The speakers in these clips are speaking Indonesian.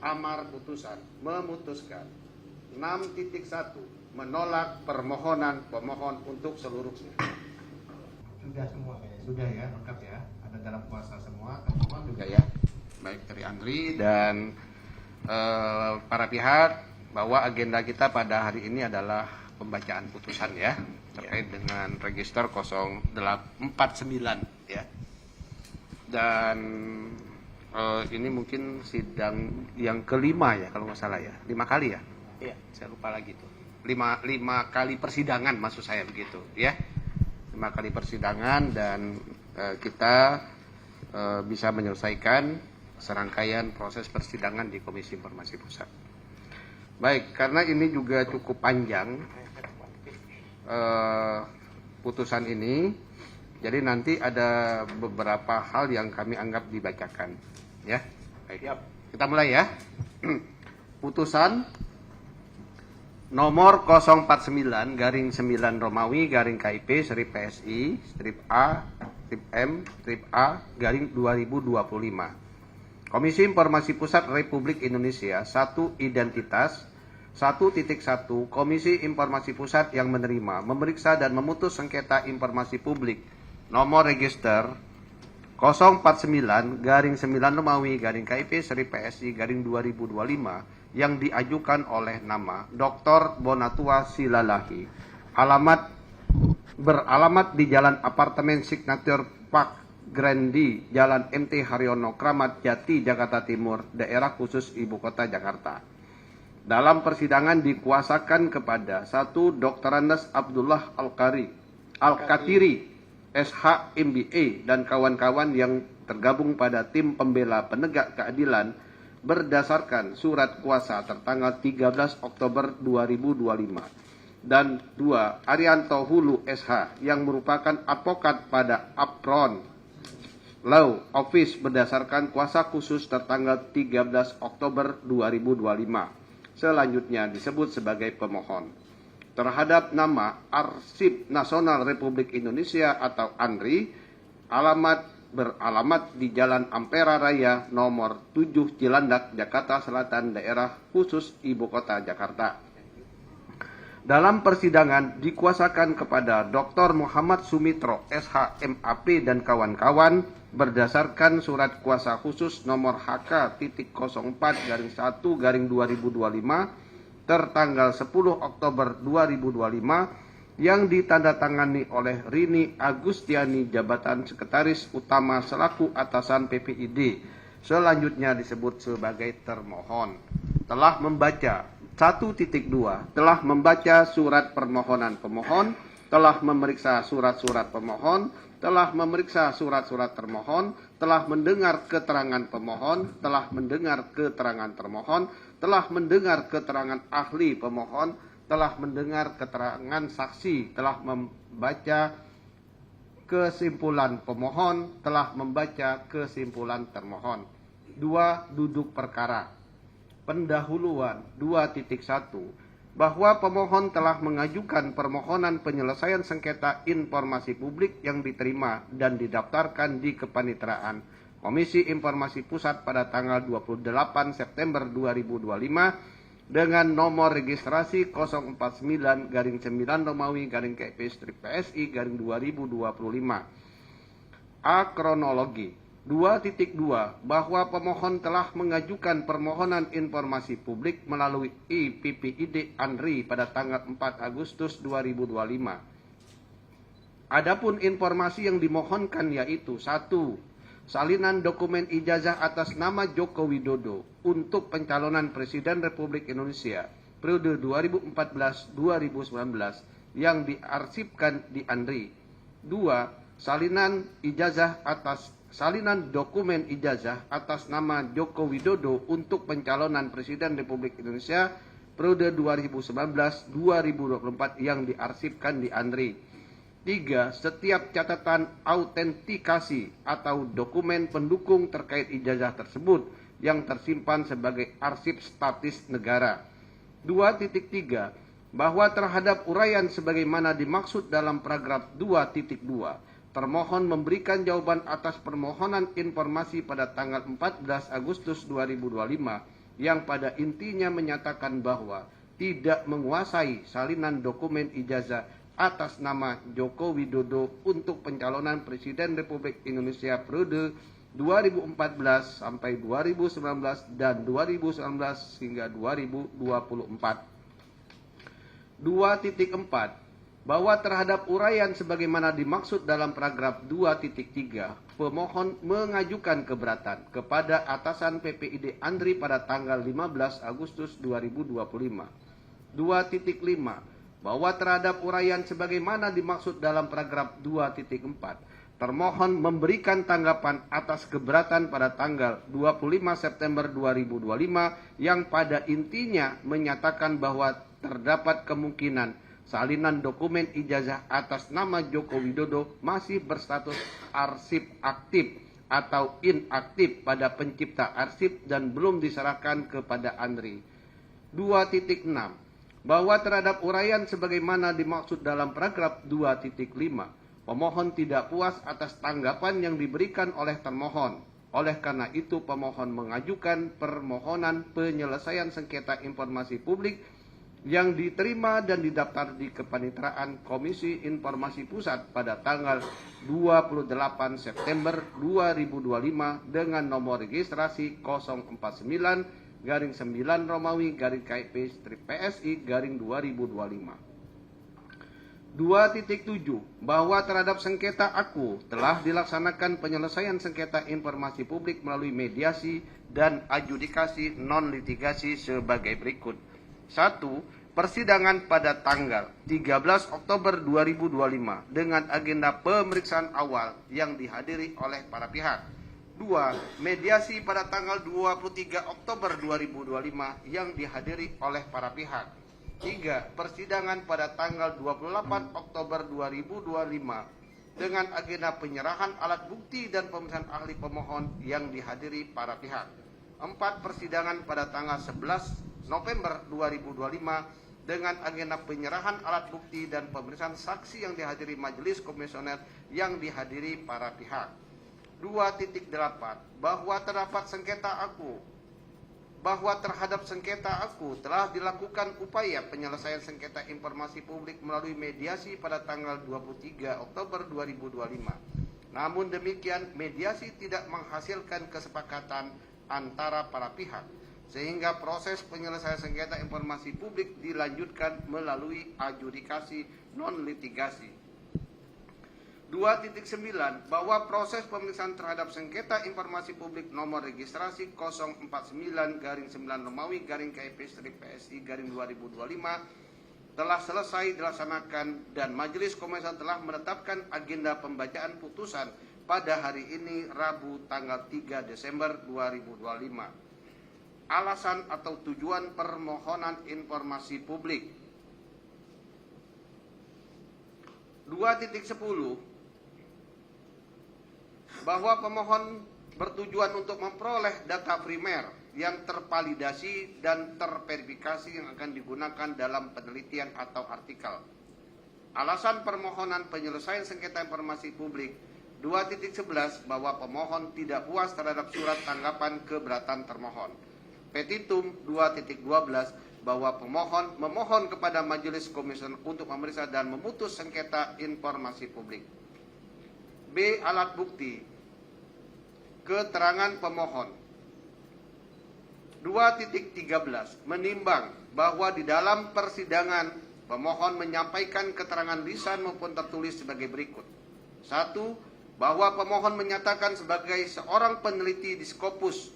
amar putusan memutuskan 6.1 menolak permohonan pemohon untuk seluruhnya. Sudah semua ya, sudah ya, lengkap ya, ada dalam kuasa semua, pemohon juga Ya, baik dari Andri dan para pihak bahwa agenda kita pada hari ini adalah pembacaan putusan ya terkait dengan register 0849 ya. Dan ini mungkin sidang yang kelima ya kalau nggak salah ya, 5 kali ya. Iya, saya lupa lagi tuh. 5 kali persidangan maksud saya begitu ya. 5 kali persidangan dan kita bisa menyelesaikan serangkaian proses persidangan di Komisi Informasi Pusat. Baik, karena ini juga cukup panjang putusan ini, jadi nanti ada beberapa hal yang kami anggap dibacakan. Ya, baik. Kita mulai ya. Putusan nomor 049 garing 9 Romawi garing KIP strip PSI strip A strip M strip A garing 2025. Komisi Informasi Pusat Republik Indonesia 1 identitas 1.1 Komisi Informasi Pusat yang menerima, memeriksa dan memutus sengketa informasi publik nomor register 049 garing 9 Romawi garing KIP strip PSI garing 2025 yang diajukan oleh nama Dr. Bonatua Silalahi, beralamat di Jalan Apartemen Signature Park Grandi, Jalan MT Haryono, Kramat Jati, Jakarta Timur, daerah khusus Ibu Kota Jakarta. Dalam persidangan dikuasakan kepada 1. Dr. Andes Abdullah Al-Katiri, SH MBA dan kawan-kawan yang tergabung pada tim pembela penegak keadilan berdasarkan surat kuasa tertanggal 13 Oktober 2025. Dan 2. Arianto Hulu SH yang merupakan advokat pada Apron Law Office berdasarkan kuasa khusus tertanggal 13 Oktober 2025. Selanjutnya disebut sebagai pemohon. Terhadap nama Arsip Nasional Republik Indonesia atau ANRI, beralamat di Jalan Ampera Raya nomor 7 Cilandak, Jakarta Selatan, daerah khusus Ibu Kota Jakarta. Dalam persidangan dikuasakan kepada Dr. Muhammad Sumitro, SH MAP dan kawan-kawan berdasarkan surat kuasa khusus nomor HK.04-1-2025 tertanggal 10 Oktober 2025 yang ditandatangani oleh Rini Agustiani, jabatan Sekretaris Utama selaku atasan PPID. Selanjutnya disebut sebagai termohon. Telah membaca 1.2 telah membaca surat permohonan pemohon, telah memeriksa surat-surat pemohon, telah memeriksa surat-surat termohon, telah mendengar keterangan pemohon, telah mendengar keterangan termohon, telah mendengar keterangan ahli pemohon, telah mendengar keterangan saksi, telah membaca kesimpulan pemohon, telah membaca kesimpulan termohon. 2. Duduk perkara. Pendahuluan 2.1 bahwa pemohon telah mengajukan permohonan penyelesaian sengketa informasi publik yang diterima dan didaftarkan di Kepaniteraan Komisi Informasi Pusat pada tanggal 28 September 2025 dengan nomor registrasi 049 garing 9 Romawi garing KIP strip PSI garing 2025. A. Kronologi 2.2 bahwa pemohon telah mengajukan permohonan informasi publik melalui IPPID ANRI pada tanggal 4 Agustus 2025. Adapun informasi yang dimohonkan yaitu 1. Salinan dokumen ijazah atas nama Joko Widodo untuk pencalonan Presiden Republik Indonesia periode 2014-2019 yang diarsipkan di ANRI. 2. Salinan dokumen ijazah atas nama Joko Widodo untuk pencalonan Presiden Republik Indonesia periode 2019-2024 yang diarsipkan di ANRI. 3. Setiap catatan autentikasi atau dokumen pendukung terkait ijazah tersebut yang tersimpan sebagai arsip statis negara. 2.3 bahwa terhadap uraian sebagaimana dimaksud dalam paragraf 2.2 termohon memberikan jawaban atas permohonan informasi pada tanggal 14 Agustus 2025 yang pada intinya menyatakan bahwa tidak menguasai salinan dokumen ijazah atas nama Joko Widodo untuk pencalonan Presiden Republik Indonesia periode 2014 sampai 2019 dan 2019 hingga 2024. 2.4 bahwa terhadap uraian sebagaimana dimaksud dalam paragraf 2.3, pemohon mengajukan keberatan kepada atasan PPID Andri pada tanggal 15 Agustus 2025. 2.5 bahwa terhadap uraian sebagaimana dimaksud dalam paragraf 2.4, termohon memberikan tanggapan atas keberatan pada tanggal 25 September 2025 yang pada intinya menyatakan bahwa terdapat kemungkinan salinan dokumen ijazah atas nama Joko Widodo masih berstatus arsip aktif atau inaktif pada pencipta arsip dan belum diserahkan kepada Andri. 2.6 bahwa terhadap uraian sebagaimana dimaksud dalam paragraf 2.5, pemohon tidak puas atas tanggapan yang diberikan oleh termohon. Oleh karena itu, pemohon mengajukan permohonan penyelesaian sengketa informasi publik yang diterima dan didaftar di Kepaniteraan Komisi Informasi Pusat pada tanggal 28 September 2025 dengan nomor registrasi 049-9 Romawi KIP-PSI 2025. 2.7 bahwa terhadap sengketa aku telah dilaksanakan penyelesaian sengketa informasi publik melalui mediasi dan adjudikasi non-litigasi sebagai berikut. 1. Persidangan pada tanggal 13 Oktober 2025 dengan agenda pemeriksaan awal yang dihadiri oleh para pihak. 2. Mediasi pada tanggal 23 Oktober 2025 yang dihadiri oleh para pihak. 3. Persidangan pada tanggal 28 Oktober 2025 dengan agenda penyerahan alat bukti dan pemeriksaan ahli pemohon yang dihadiri para pihak. 4. Persidangan pada tanggal 11 November 2025 dengan agenda penyerahan alat bukti dan pemeriksaan saksi yang dihadiri majelis komisioner yang dihadiri para pihak. 2.8 bahwa terdapat sengketa aku terhadap sengketa aku telah dilakukan upaya penyelesaian sengketa informasi publik melalui mediasi pada tanggal 23 Oktober 2025. Namun demikian, mediasi tidak menghasilkan kesepakatan antara para pihak, sehingga proses penyelesaian sengketa informasi publik dilanjutkan melalui adjudikasi non-litigasi. 2.9 bahwa proses pemeriksaan terhadap sengketa informasi publik nomor registrasi 049-9 Romawi KIP-PSI 2025 telah selesai dilaksanakan dan Majelis Komisioner telah menetapkan agenda pembacaan putusan pada hari ini Rabu tanggal 3 Desember 2025. Alasan atau tujuan permohonan informasi publik. 2.10 bahwa pemohon bertujuan untuk memperoleh data primer yang tervalidasi dan terverifikasi yang akan digunakan dalam penelitian atau artikel. Alasan permohonan penyelesaian sengketa informasi publik. 2.11 bahwa pemohon tidak puas terhadap surat tanggapan keberatan termohon. Petitum 2.12 bahwa pemohon memohon kepada Majelis Komisioner untuk memeriksa dan memutus sengketa informasi publik. B. Alat bukti. Keterangan pemohon. 2.13 menimbang bahwa di dalam persidangan pemohon menyampaikan keterangan lisan maupun tertulis sebagai berikut. 1. Bahwa pemohon menyatakan sebagai seorang peneliti di Scopus,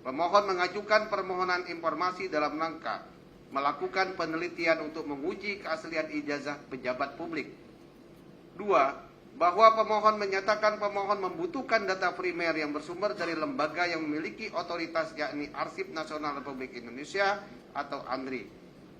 pemohon mengajukan permohonan informasi dalam rangka melakukan penelitian untuk menguji keaslian ijazah pejabat publik. 2. Bahwa pemohon menyatakan pemohon membutuhkan data primer yang bersumber dari lembaga yang memiliki otoritas yakni Arsip Nasional Republik Indonesia atau ANRI.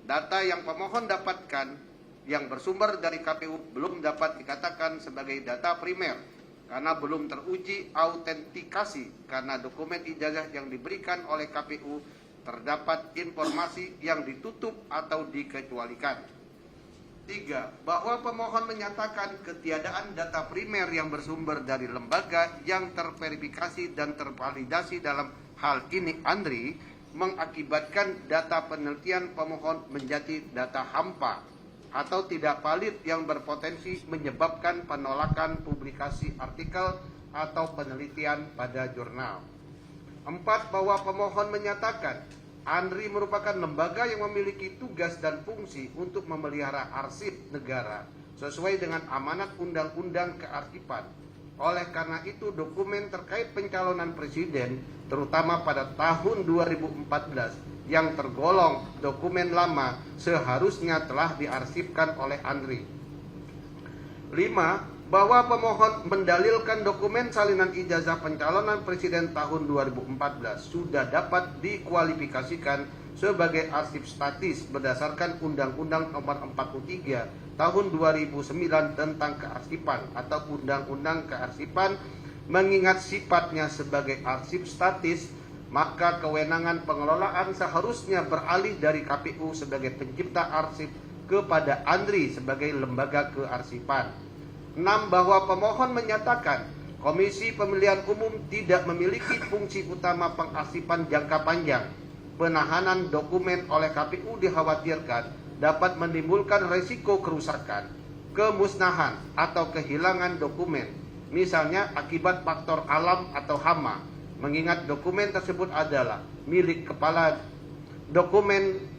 Data yang pemohon dapatkan yang bersumber dari KPU belum dapat dikatakan sebagai data primer karena belum teruji autentikasi karena dokumen ijazah yang diberikan oleh KPU terdapat informasi yang ditutup atau dikecualikan. 3. Bahwa pemohon menyatakan ketiadaan data primer yang bersumber dari lembaga yang terverifikasi dan tervalidasi. Dalam hal ini ANDRI mengakibatkan data penelitian pemohon menjadi data hampa atau tidak valid yang berpotensi menyebabkan penolakan publikasi artikel atau penelitian pada jurnal. 4. Bahwa pemohon menyatakan ANDRI merupakan lembaga yang memiliki tugas dan fungsi untuk memelihara arsip negara sesuai dengan amanat Undang-Undang Kearsipan. Oleh karena itu, dokumen terkait pencalonan presiden, terutama pada tahun 2014, yang tergolong dokumen lama, seharusnya telah diarsipkan oleh ANDRI. 5. Bahwa pemohon mendalilkan dokumen salinan ijazah pencalonan presiden tahun 2014 sudah dapat dikualifikasikan sebagai arsip statis berdasarkan Undang-Undang Nomor 43 Tahun 2009 tentang kearsipan atau Undang-Undang Kearsipan. Mengingat sifatnya sebagai arsip statis, maka kewenangan pengelolaan seharusnya beralih dari KPU sebagai pencipta arsip kepada ANDRI sebagai lembaga kearsipan. 6. Bahwa pemohon menyatakan Komisi Pemilihan Umum tidak memiliki fungsi utama pengarsipan jangka panjang. Penahanan dokumen oleh KPU dikhawatirkan dapat menimbulkan risiko kerusakan, kemusnahan, atau kehilangan dokumen, misalnya akibat faktor alam atau hama, mengingat dokumen tersebut adalah milik kepala dokumen.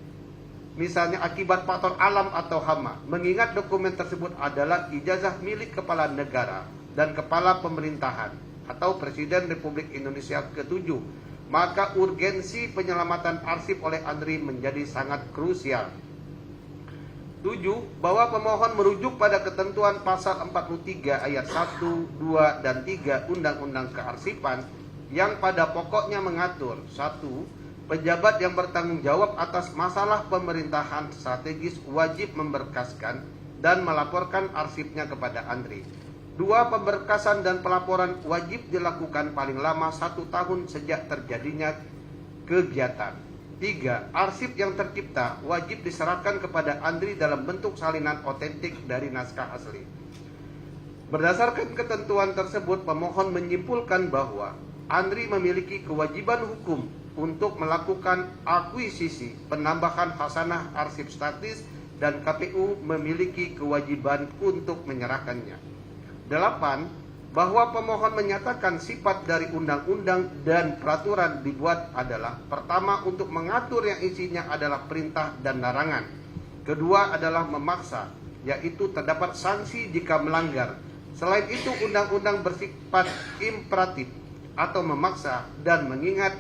Misalnya akibat faktor alam atau hama, mengingat dokumen tersebut adalah ijazah milik kepala negara dan kepala pemerintahan atau Presiden Republik Indonesia ke-7, maka urgensi penyelamatan arsip oleh ANDRI menjadi sangat krusial. 7. Bahwa pemohon merujuk pada ketentuan pasal 43 ayat 1, 2, dan 3 Undang-Undang Kearsipan yang pada pokoknya mengatur 1. Pejabat yang bertanggung jawab atas masalah pemerintahan strategis wajib memberkaskan dan melaporkan arsipnya kepada ANDRI. 2. Pemberkasan dan pelaporan wajib dilakukan paling lama 1 tahun sejak terjadinya kegiatan. 3. Arsip yang tercipta wajib diserahkan kepada ANDRI dalam bentuk salinan otentik dari naskah asli. Berdasarkan ketentuan tersebut, pemohon menyimpulkan bahwa ANDRI memiliki kewajiban hukum untuk melakukan akuisisi penambahan khasanah arsip statis dan KPU memiliki kewajiban untuk menyerahkannya. 8. Bahwa pemohon menyatakan sifat dari undang-undang dan peraturan dibuat adalah pertama untuk mengatur yang isinya adalah perintah dan larangan. Kedua adalah memaksa, yaitu terdapat sanksi jika melanggar. Selain itu, undang-undang bersifat imperatif atau memaksa dan mengingat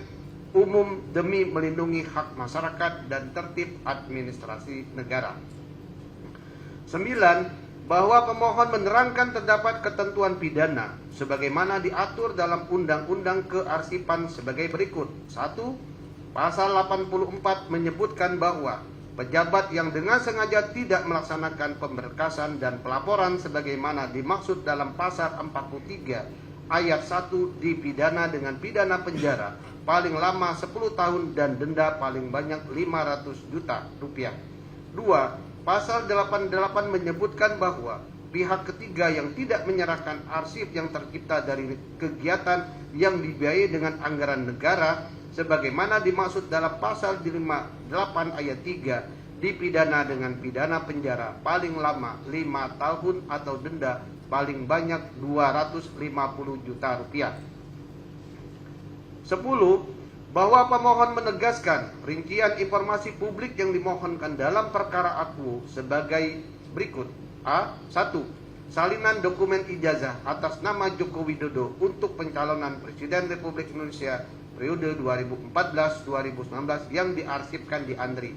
umum demi melindungi hak masyarakat dan tertib administrasi negara. 9. Bahwa pemohon menerangkan terdapat ketentuan pidana sebagaimana diatur dalam Undang-Undang Kearsipan sebagai berikut. 1. Pasal 84 menyebutkan bahwa pejabat yang dengan sengaja tidak melaksanakan pemberkasan dan pelaporan sebagaimana dimaksud dalam pasal 43 ayat 1 dipidana dengan pidana penjara paling lama 10 tahun dan denda paling banyak 500 juta rupiah. 2. Pasal 88 menyebutkan bahwa pihak ketiga yang tidak menyerahkan arsip yang tercipta dari kegiatan yang dibiayai dengan anggaran negara sebagaimana dimaksud dalam pasal 58 ayat 3 dipidana dengan pidana penjara paling lama 5 tahun atau denda paling banyak 250 juta rupiah. 10. Bahwa pemohon menegaskan rincian informasi publik yang dimohonkan dalam perkara aku sebagai berikut. A. 1. Salinan dokumen ijazah atas nama Joko Widodo untuk pencalonan Presiden Republik Indonesia periode 2014-2019 yang diarsipkan di ANDRI.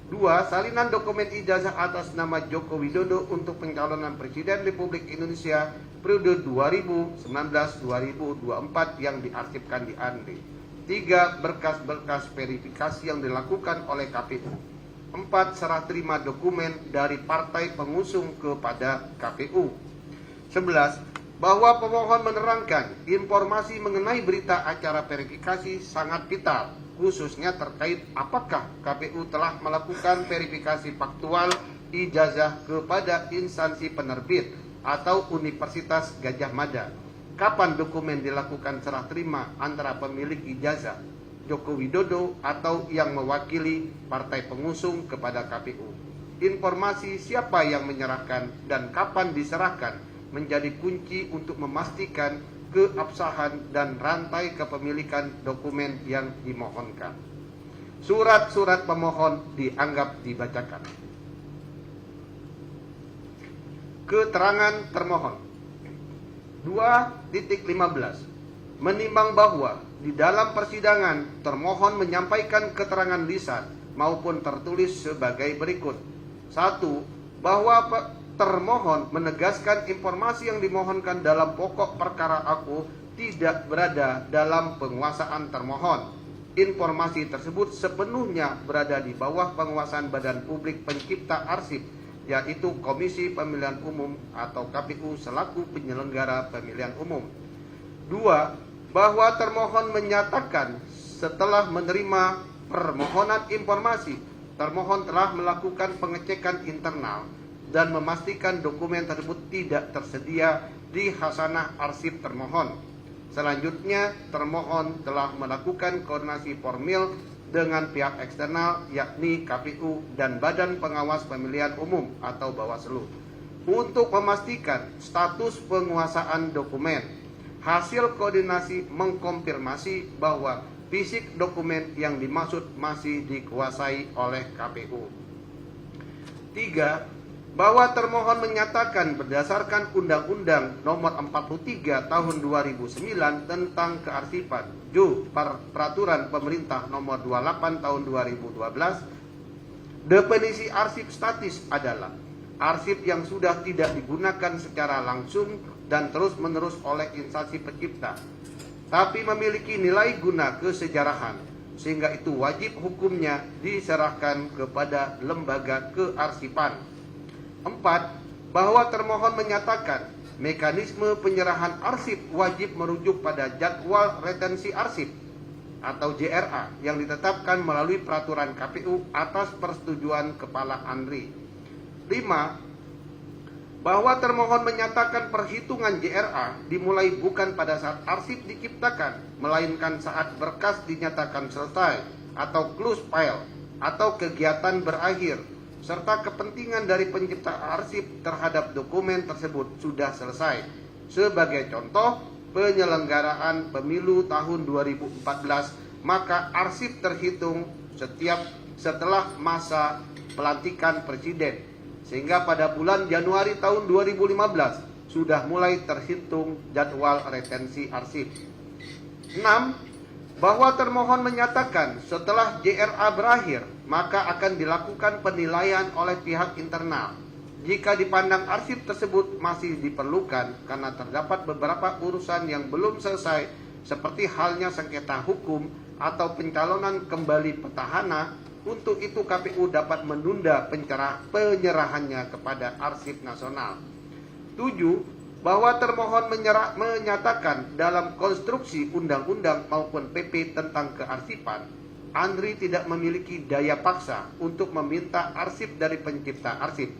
2. Salinan dokumen ijazah atas nama Joko Widodo untuk pencalonan Presiden Republik Indonesia periode 2019-2024 yang diarsipkan di ANDRI. 3. Berkas-berkas verifikasi yang dilakukan oleh KPU. 4. Serah terima dokumen dari partai pengusung kepada KPU. 11. Bahwa pemohon menerangkan informasi mengenai berita acara verifikasi sangat vital, khususnya terkait apakah KPU telah melakukan verifikasi faktual ijazah kepada instansi penerbit atau Universitas Gadjah Mada. Kapan dokumen dilakukan serah terima antara pemilik ijazah, Joko Widodo, atau yang mewakili partai pengusung kepada KPU. Informasi siapa yang menyerahkan dan kapan diserahkan menjadi kunci untuk memastikan keabsahan dan rantai kepemilikan dokumen yang dimohonkan. Surat-surat pemohon dianggap dibacakan. Keterangan termohon 2.15 menimbang bahwa di dalam persidangan termohon menyampaikan keterangan lisan maupun tertulis sebagai berikut. 1. Bahwa termohon menegaskan informasi yang dimohonkan dalam pokok perkara aku tidak berada dalam penguasaan termohon. Informasi tersebut sepenuhnya berada di bawah penguasaan Badan Publik Pencipta Arsip, yaitu Komisi Pemilihan Umum atau KPU selaku penyelenggara pemilihan umum. 2. Bahwa termohon menyatakan setelah menerima permohonan informasi, termohon telah melakukan pengecekan internal dan memastikan dokumen tersebut tidak tersedia di khasanah arsip termohon. Selanjutnya, termohon telah melakukan koordinasi formil dengan pihak eksternal yakni KPU dan Badan Pengawas Pemilihan Umum atau Bawaslu untuk memastikan status penguasaan dokumen. Hasil koordinasi mengkonfirmasi bahwa fisik dokumen yang dimaksud masih dikuasai oleh KPU. 3. Bahwa termohon menyatakan berdasarkan Undang-Undang Nomor 43 Tahun 2009 tentang Kearsipan, Peraturan Pemerintah Nomor 28 Tahun 2012, definisi arsip statis adalah arsip yang sudah tidak digunakan secara langsung dan terus-menerus oleh instansi pencipta, tapi memiliki nilai guna kesejarahan, sehingga itu wajib hukumnya diserahkan kepada lembaga kearsipan. 4. Bahwa termohon menyatakan mekanisme penyerahan arsip wajib merujuk pada jadwal retensi arsip atau JRA yang ditetapkan melalui peraturan KPU atas persetujuan Kepala ANRI. 5. Bahwa termohon menyatakan perhitungan JRA dimulai bukan pada saat arsip diciptakan, melainkan saat berkas dinyatakan selesai atau close file atau kegiatan berakhir, serta kepentingan dari pencipta arsip terhadap dokumen tersebut sudah selesai. Sebagai contoh, penyelenggaraan pemilu tahun 2014, maka arsip terhitung setelah masa pelantikan presiden, sehingga pada bulan Januari tahun 2015 sudah mulai terhitung jadwal retensi arsip. 6. Bahwa termohon menyatakan setelah JRA berakhir, maka akan dilakukan penilaian oleh pihak internal. Jika dipandang arsip tersebut masih diperlukan karena terdapat beberapa urusan yang belum selesai, seperti halnya sengketa hukum atau pencalonan kembali petahana, untuk itu KPU dapat menunda penyerahannya kepada Arsip Nasional. 7. Bahwa termohon menyatakan dalam konstruksi undang-undang maupun PP tentang kearsipan, ANRI tidak memiliki daya paksa untuk meminta arsip dari pencipta arsip.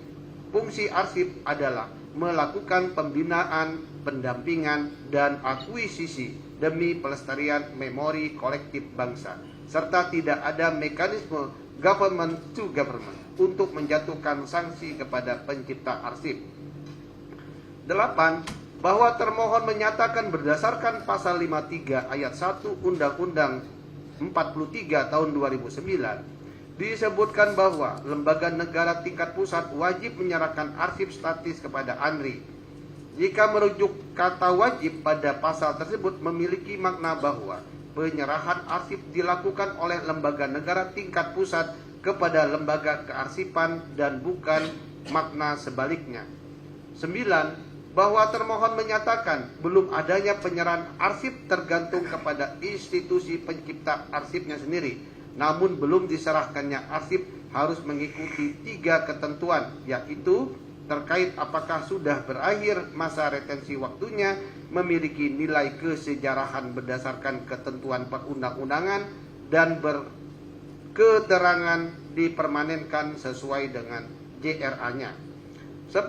Fungsi arsip adalah melakukan pembinaan, pendampingan, dan akuisisi demi pelestarian memori kolektif bangsa, serta tidak ada mekanisme government to government untuk menjatuhkan sanksi kepada pencipta arsip. 8. Bahwa termohon menyatakan berdasarkan pasal 53 ayat 1 Undang-Undang 43 tahun 2009 disebutkan bahwa lembaga negara tingkat pusat wajib menyerahkan arsip statis kepada ANRI. Jika merujuk kata wajib pada pasal tersebut memiliki makna bahwa penyerahan arsip dilakukan oleh lembaga negara tingkat pusat kepada lembaga kearsipan dan bukan makna sebaliknya. 9. Bahwa termohon menyatakan belum adanya penyerahan arsip tergantung kepada institusi pencipta arsipnya sendiri, namun belum diserahkannya arsip harus mengikuti 3 ketentuan, yaitu terkait apakah sudah berakhir masa retensi waktunya, memiliki nilai kesejarahan berdasarkan ketentuan perundang-undangan, dan berketerangan dipermanenkan sesuai dengan JRA-nya. 10.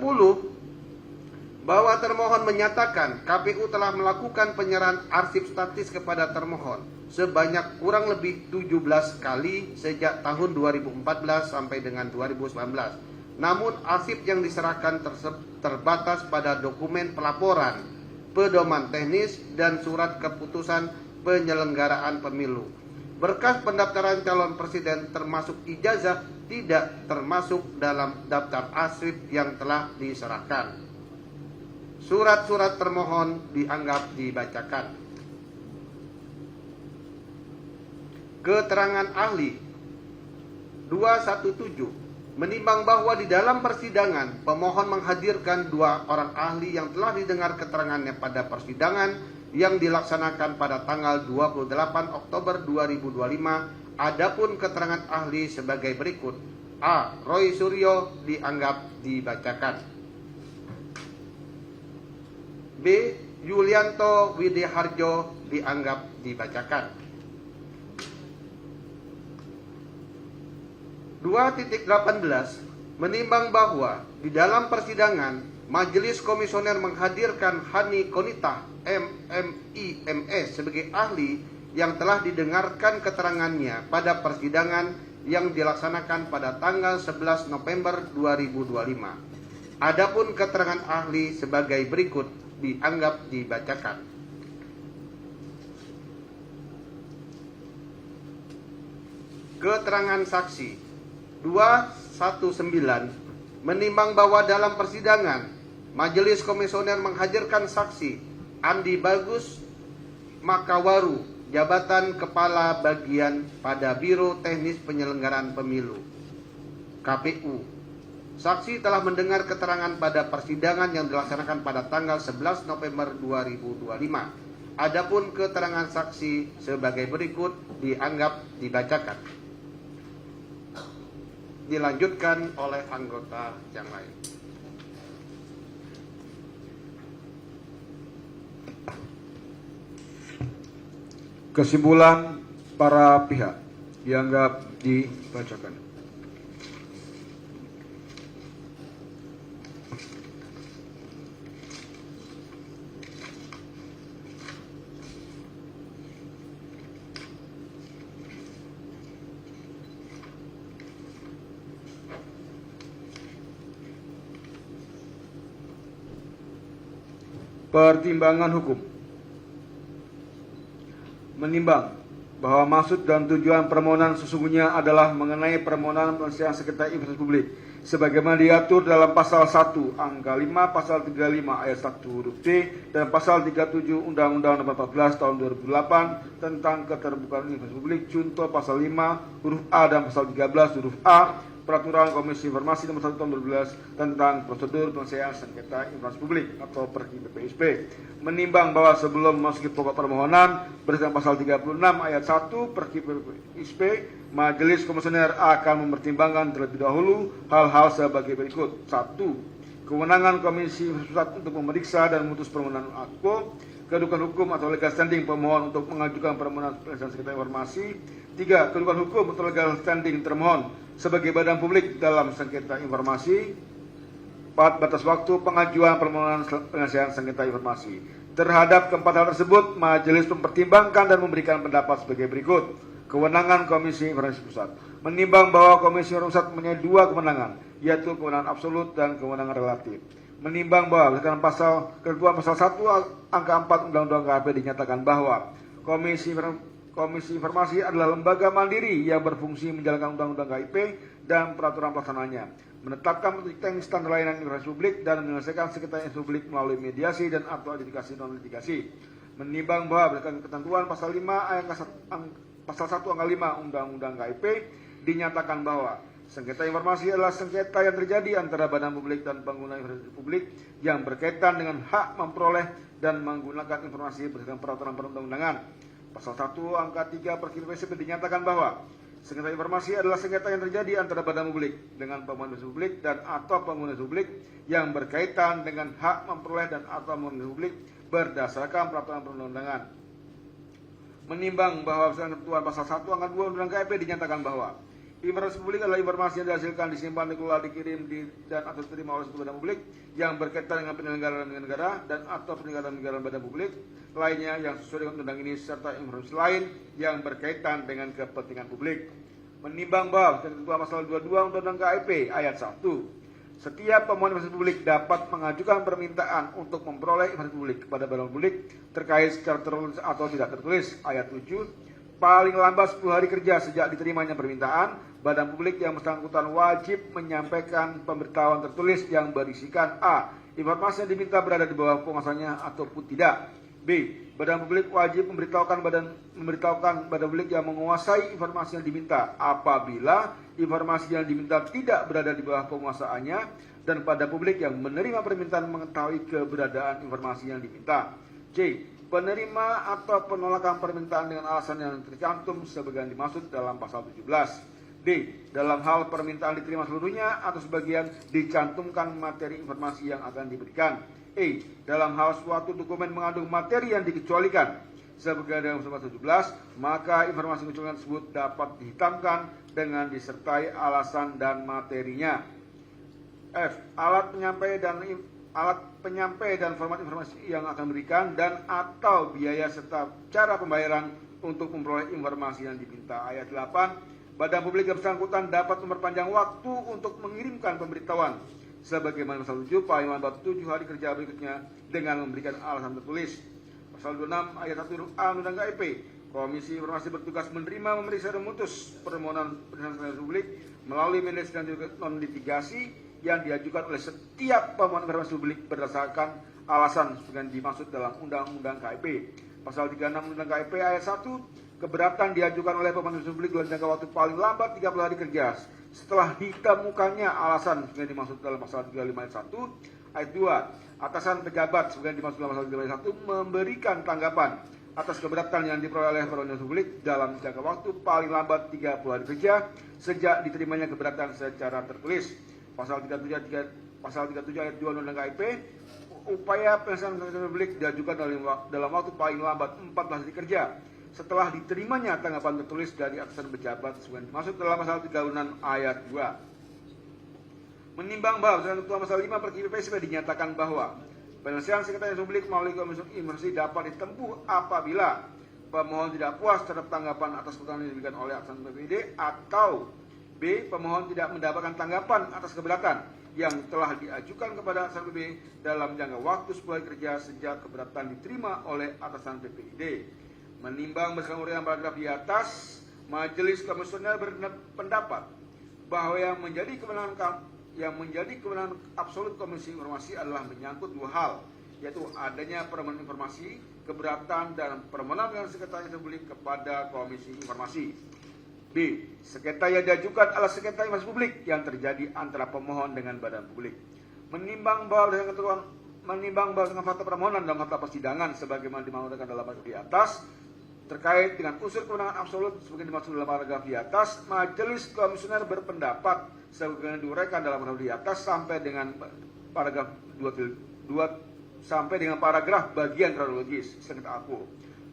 Bahwa termohon menyatakan KPU telah melakukan penyerahan arsip statis kepada termohon sebanyak kurang lebih 17 kali sejak tahun 2014 sampai dengan 2019. Namun arsip yang diserahkan terbatas pada dokumen pelaporan, pedoman teknis, dan surat keputusan penyelenggaraan pemilu. Berkas pendaftaran calon presiden termasuk ijazah tidak termasuk dalam daftar arsip yang telah diserahkan. Surat-surat termohon dianggap dibacakan. Keterangan ahli 217 menimbang bahwa di dalam persidangan pemohon menghadirkan 2 orang ahli yang telah didengar keterangannya pada persidangan yang dilaksanakan pada tanggal 28 Oktober 2025. Adapun keterangan ahli sebagai berikut. A. Roy Suryo dianggap dibacakan. B. Yulianto Widiharjo dianggap dibacakan. 2.18 menimbang bahwa di dalam persidangan Majelis Komisioner menghadirkan Hani Konitah MMIMS sebagai ahli yang telah didengarkan keterangannya pada persidangan yang dilaksanakan pada tanggal 11 November 2025. Adapun keterangan ahli sebagai berikut dianggap dibacakan. Keterangan saksi 219 menimbang bahwa dalam persidangan Majelis Komisioner menghadirkan saksi Andi Bagus Makawaru, jabatan Kepala Bagian pada Biro Teknis Penyelenggaraan Pemilu KPU. Saksi telah mendengar keterangan pada persidangan yang dilaksanakan pada tanggal 11 November 2025. Adapun keterangan saksi sebagai berikut dianggap dibacakan. Dilanjutkan oleh anggota yang lain. Kesimpulan para pihak dianggap dibacakan. Pertimbangan hukum menimbang bahwa maksud dan tujuan permohonan sesungguhnya adalah mengenai permohonan penyelesaian sengketa informasi publik sebagaimana diatur dalam pasal 1 angka 5, pasal 35 ayat 1 huruf D dan pasal 37 Undang-Undang Nomor 14 Tahun 2008 tentang keterbukaan informasi publik, contoh pasal 5 huruf A dan pasal 13 huruf A Peraturan Komisi Informasi Nomor 1 Tahun 2012 tentang prosedur penyelesaian sengketa informasi publik atau Perki PPSP. Menimbang bahwa sebelum memasuki pokok permohonan berdasarkan pasal 36 ayat 1 Perki PPSP, Majelis Komisioner akan mempertimbangkan terlebih dahulu hal-hal sebagai berikut. 1. Kewenangan Komisi Pusat untuk memeriksa dan memutus permohonan AKPO, kedudukan hukum atau legal standing pemohon untuk mengajukan permohonan penyelesaian sengketa informasi. 3. Kedudukan hukum atau legal standing termohon sebagai badan publik dalam sengketa informasi. 4. Batas waktu pengajuan permohonan penyelesaian sengketa informasi. Terhadap keempat hal tersebut, Majelis mempertimbangkan dan memberikan pendapat sebagai berikut. Kewenangan Komisi Informasi Pusat menimbang bahwa Komisi Informasi Pusat mempunyai 2 kewenangan, yaitu kewenangan absolut dan kewenangan relatif. Menimbang bahwa berdasarkan ketentuan pasal 1 angka 4 Undang-Undang KP dinyatakan bahwa Komisi Informasi adalah lembaga mandiri yang berfungsi menjalankan Undang-Undang KIP dan peraturan pelaksananya, menetapkan teknis standar layanan informasi publik dan menyelesaikan sengketa informasi publik melalui mediasi dan atau adjudikasi non-litigasi. Menimbang bahwa berdasarkan ketentuan pasal 5 pasal 1 angka 5 Undang-Undang KIP dinyatakan bahwa sengketa informasi adalah sengketa yang terjadi antara badan publik dan pengguna informasi publik yang berkaitan dengan hak memperoleh dan menggunakan informasi berdasarkan peraturan perundang-undangan. Pasal 1 angka 3 Perki PPSP dinyatakan bahwa sengketa informasi adalah sengketa yang terjadi antara badan publik dengan pengguna informasi publik dan atau pengguna publik yang berkaitan dengan hak memperoleh dan atau menggunakan publik berdasarkan peraturan perundang-undangan. Menimbang bahwa berdasarkan ketentuan pasal 1 angka 2 Undang-Undang KIP dinyatakan bahwa Informasi publik adalah informasi yang dihasilkan, disimpan, dikelola, dikirim, dan atau diterima oleh suatu badan publik yang berkaitan dengan penyelenggaraan negara dan atau penyelenggaraan negara badan publik lainnya yang sesuai dengan undang ini serta informasi lain yang berkaitan dengan kepentingan publik. Menimbang bahwa ketentuan pasal 22 Undang-Undang KIP ayat 1, setiap pemohon informasi publik dapat mengajukan permintaan untuk memperoleh informasi publik kepada badan publik terkait secara tertulis atau tidak tertulis. Ayat 7, paling lambat 10 hari kerja sejak diterimanya permintaan, badan publik yang bersangkutan wajib menyampaikan pemberitahuan tertulis yang berisikan a. Informasi yang diminta berada di bawah penguasanya ataupun tidak. B. Badan publik wajib memberitahukan badan publik yang menguasai informasi yang diminta apabila informasi yang diminta tidak berada di bawah penguasaannya dan pada publik yang menerima permintaan mengetahui keberadaan informasi yang diminta. C. Penerima atau penolakan permintaan dengan alasan yang tercantum sebagaimana dimaksud dalam pasal 17. D. Dalam hal permintaan diterima seluruhnya atau sebagian dicantumkan materi informasi yang akan diberikan. E. Dalam hal suatu dokumen mengandung materi yang dikecualikan sebagaimana dalam pasal 17, maka informasi kecualian tersebut dapat dihitamkan dengan disertai alasan dan materinya. F. Alat penyampai dan format informasi yang akan diberikan dan atau biaya serta cara pembayaran untuk memperoleh informasi yang diminta. Ayat 8. Badan publik yang bersangkutan dapat memperpanjang waktu untuk mengirimkan pemberitahuan sebagaimana pasal 7 paling lambat 7 hari kerja berikutnya dengan memberikan alasan tertulis. Pasal 26 ayat 1 A Undang KIP, Komisi Informasi bertugas menerima, memeriksa dan memutus permohonan penjelasan publik melalui manajemen dan juga non litigasi yang diajukan oleh setiap pemohon informasi publik berdasarkan alasan yang dimaksud dalam Undang-Undang KIP. Pasal 36 Undang KIP ayat 1, keberatan diajukan oleh pemohon informasi publik dalam jangka waktu paling lambat 30 hari kerja setelah ditemukannya alasan yang dimaksud dalam pasal 35 ayat 1. Ayat 2, atasan pejabat yang dimaksud dalam pasal 35 ayat 1 memberikan tanggapan atas keberatan yang diperoleh oleh pemohon publik dalam jangka waktu paling lambat 30 hari kerja sejak diterimanya keberatan secara tertulis. Pasal 37 ayat 2 Undang KIP, upaya penyelesaian publik diajukan dalam waktu paling lambat 14 hari kerja setelah diterimanya tanggapan tertulis dari atasan pejabat yang dimaksud dalam pasal 36 ayat 2. Menimbang bahwa ketentuan pasal 5 PSP dinyatakan bahwa penyelesaian sekretariat publik melalui komisi informasi dapat ditempuh apabila pemohon tidak puas terhadap tanggapan atas keterangan yang diberikan oleh atasan PPD atau B. Pemohon tidak mendapatkan tanggapan atas keberatan yang telah diajukan kepada atasan PPD dalam jangka waktu 10 hari kerja sejak keberatan diterima oleh atasan PPD. Menimbang berdasarkan uraian paragraf di atas, Majelis Komisioner berpendapat bahwa yang menjadi kewenangan absolut Komisi Informasi adalah menyangkut dua hal, yaitu adanya permohonan informasi, keberatan dan permohonan dengan sekretariat publik kepada Komisi Informasi. B. Sengketa yang diajukan adalah sengketa informasi publik yang terjadi antara pemohon dengan badan publik. Menimbang bahwa dengan fakta permohonan dalam fakta persidangan sebagaimana dimaksudkan dalam paragraf di atas terkait dengan unsur kewenangan absolut sebagai dimaksud dalam paragraf di atas, Majelis Komisioner berpendapat sebagaimana diuraikan dalam paragraf di atas sampai dengan paragraf 2 sampai dengan paragraf bagian kronologis sengketa aku,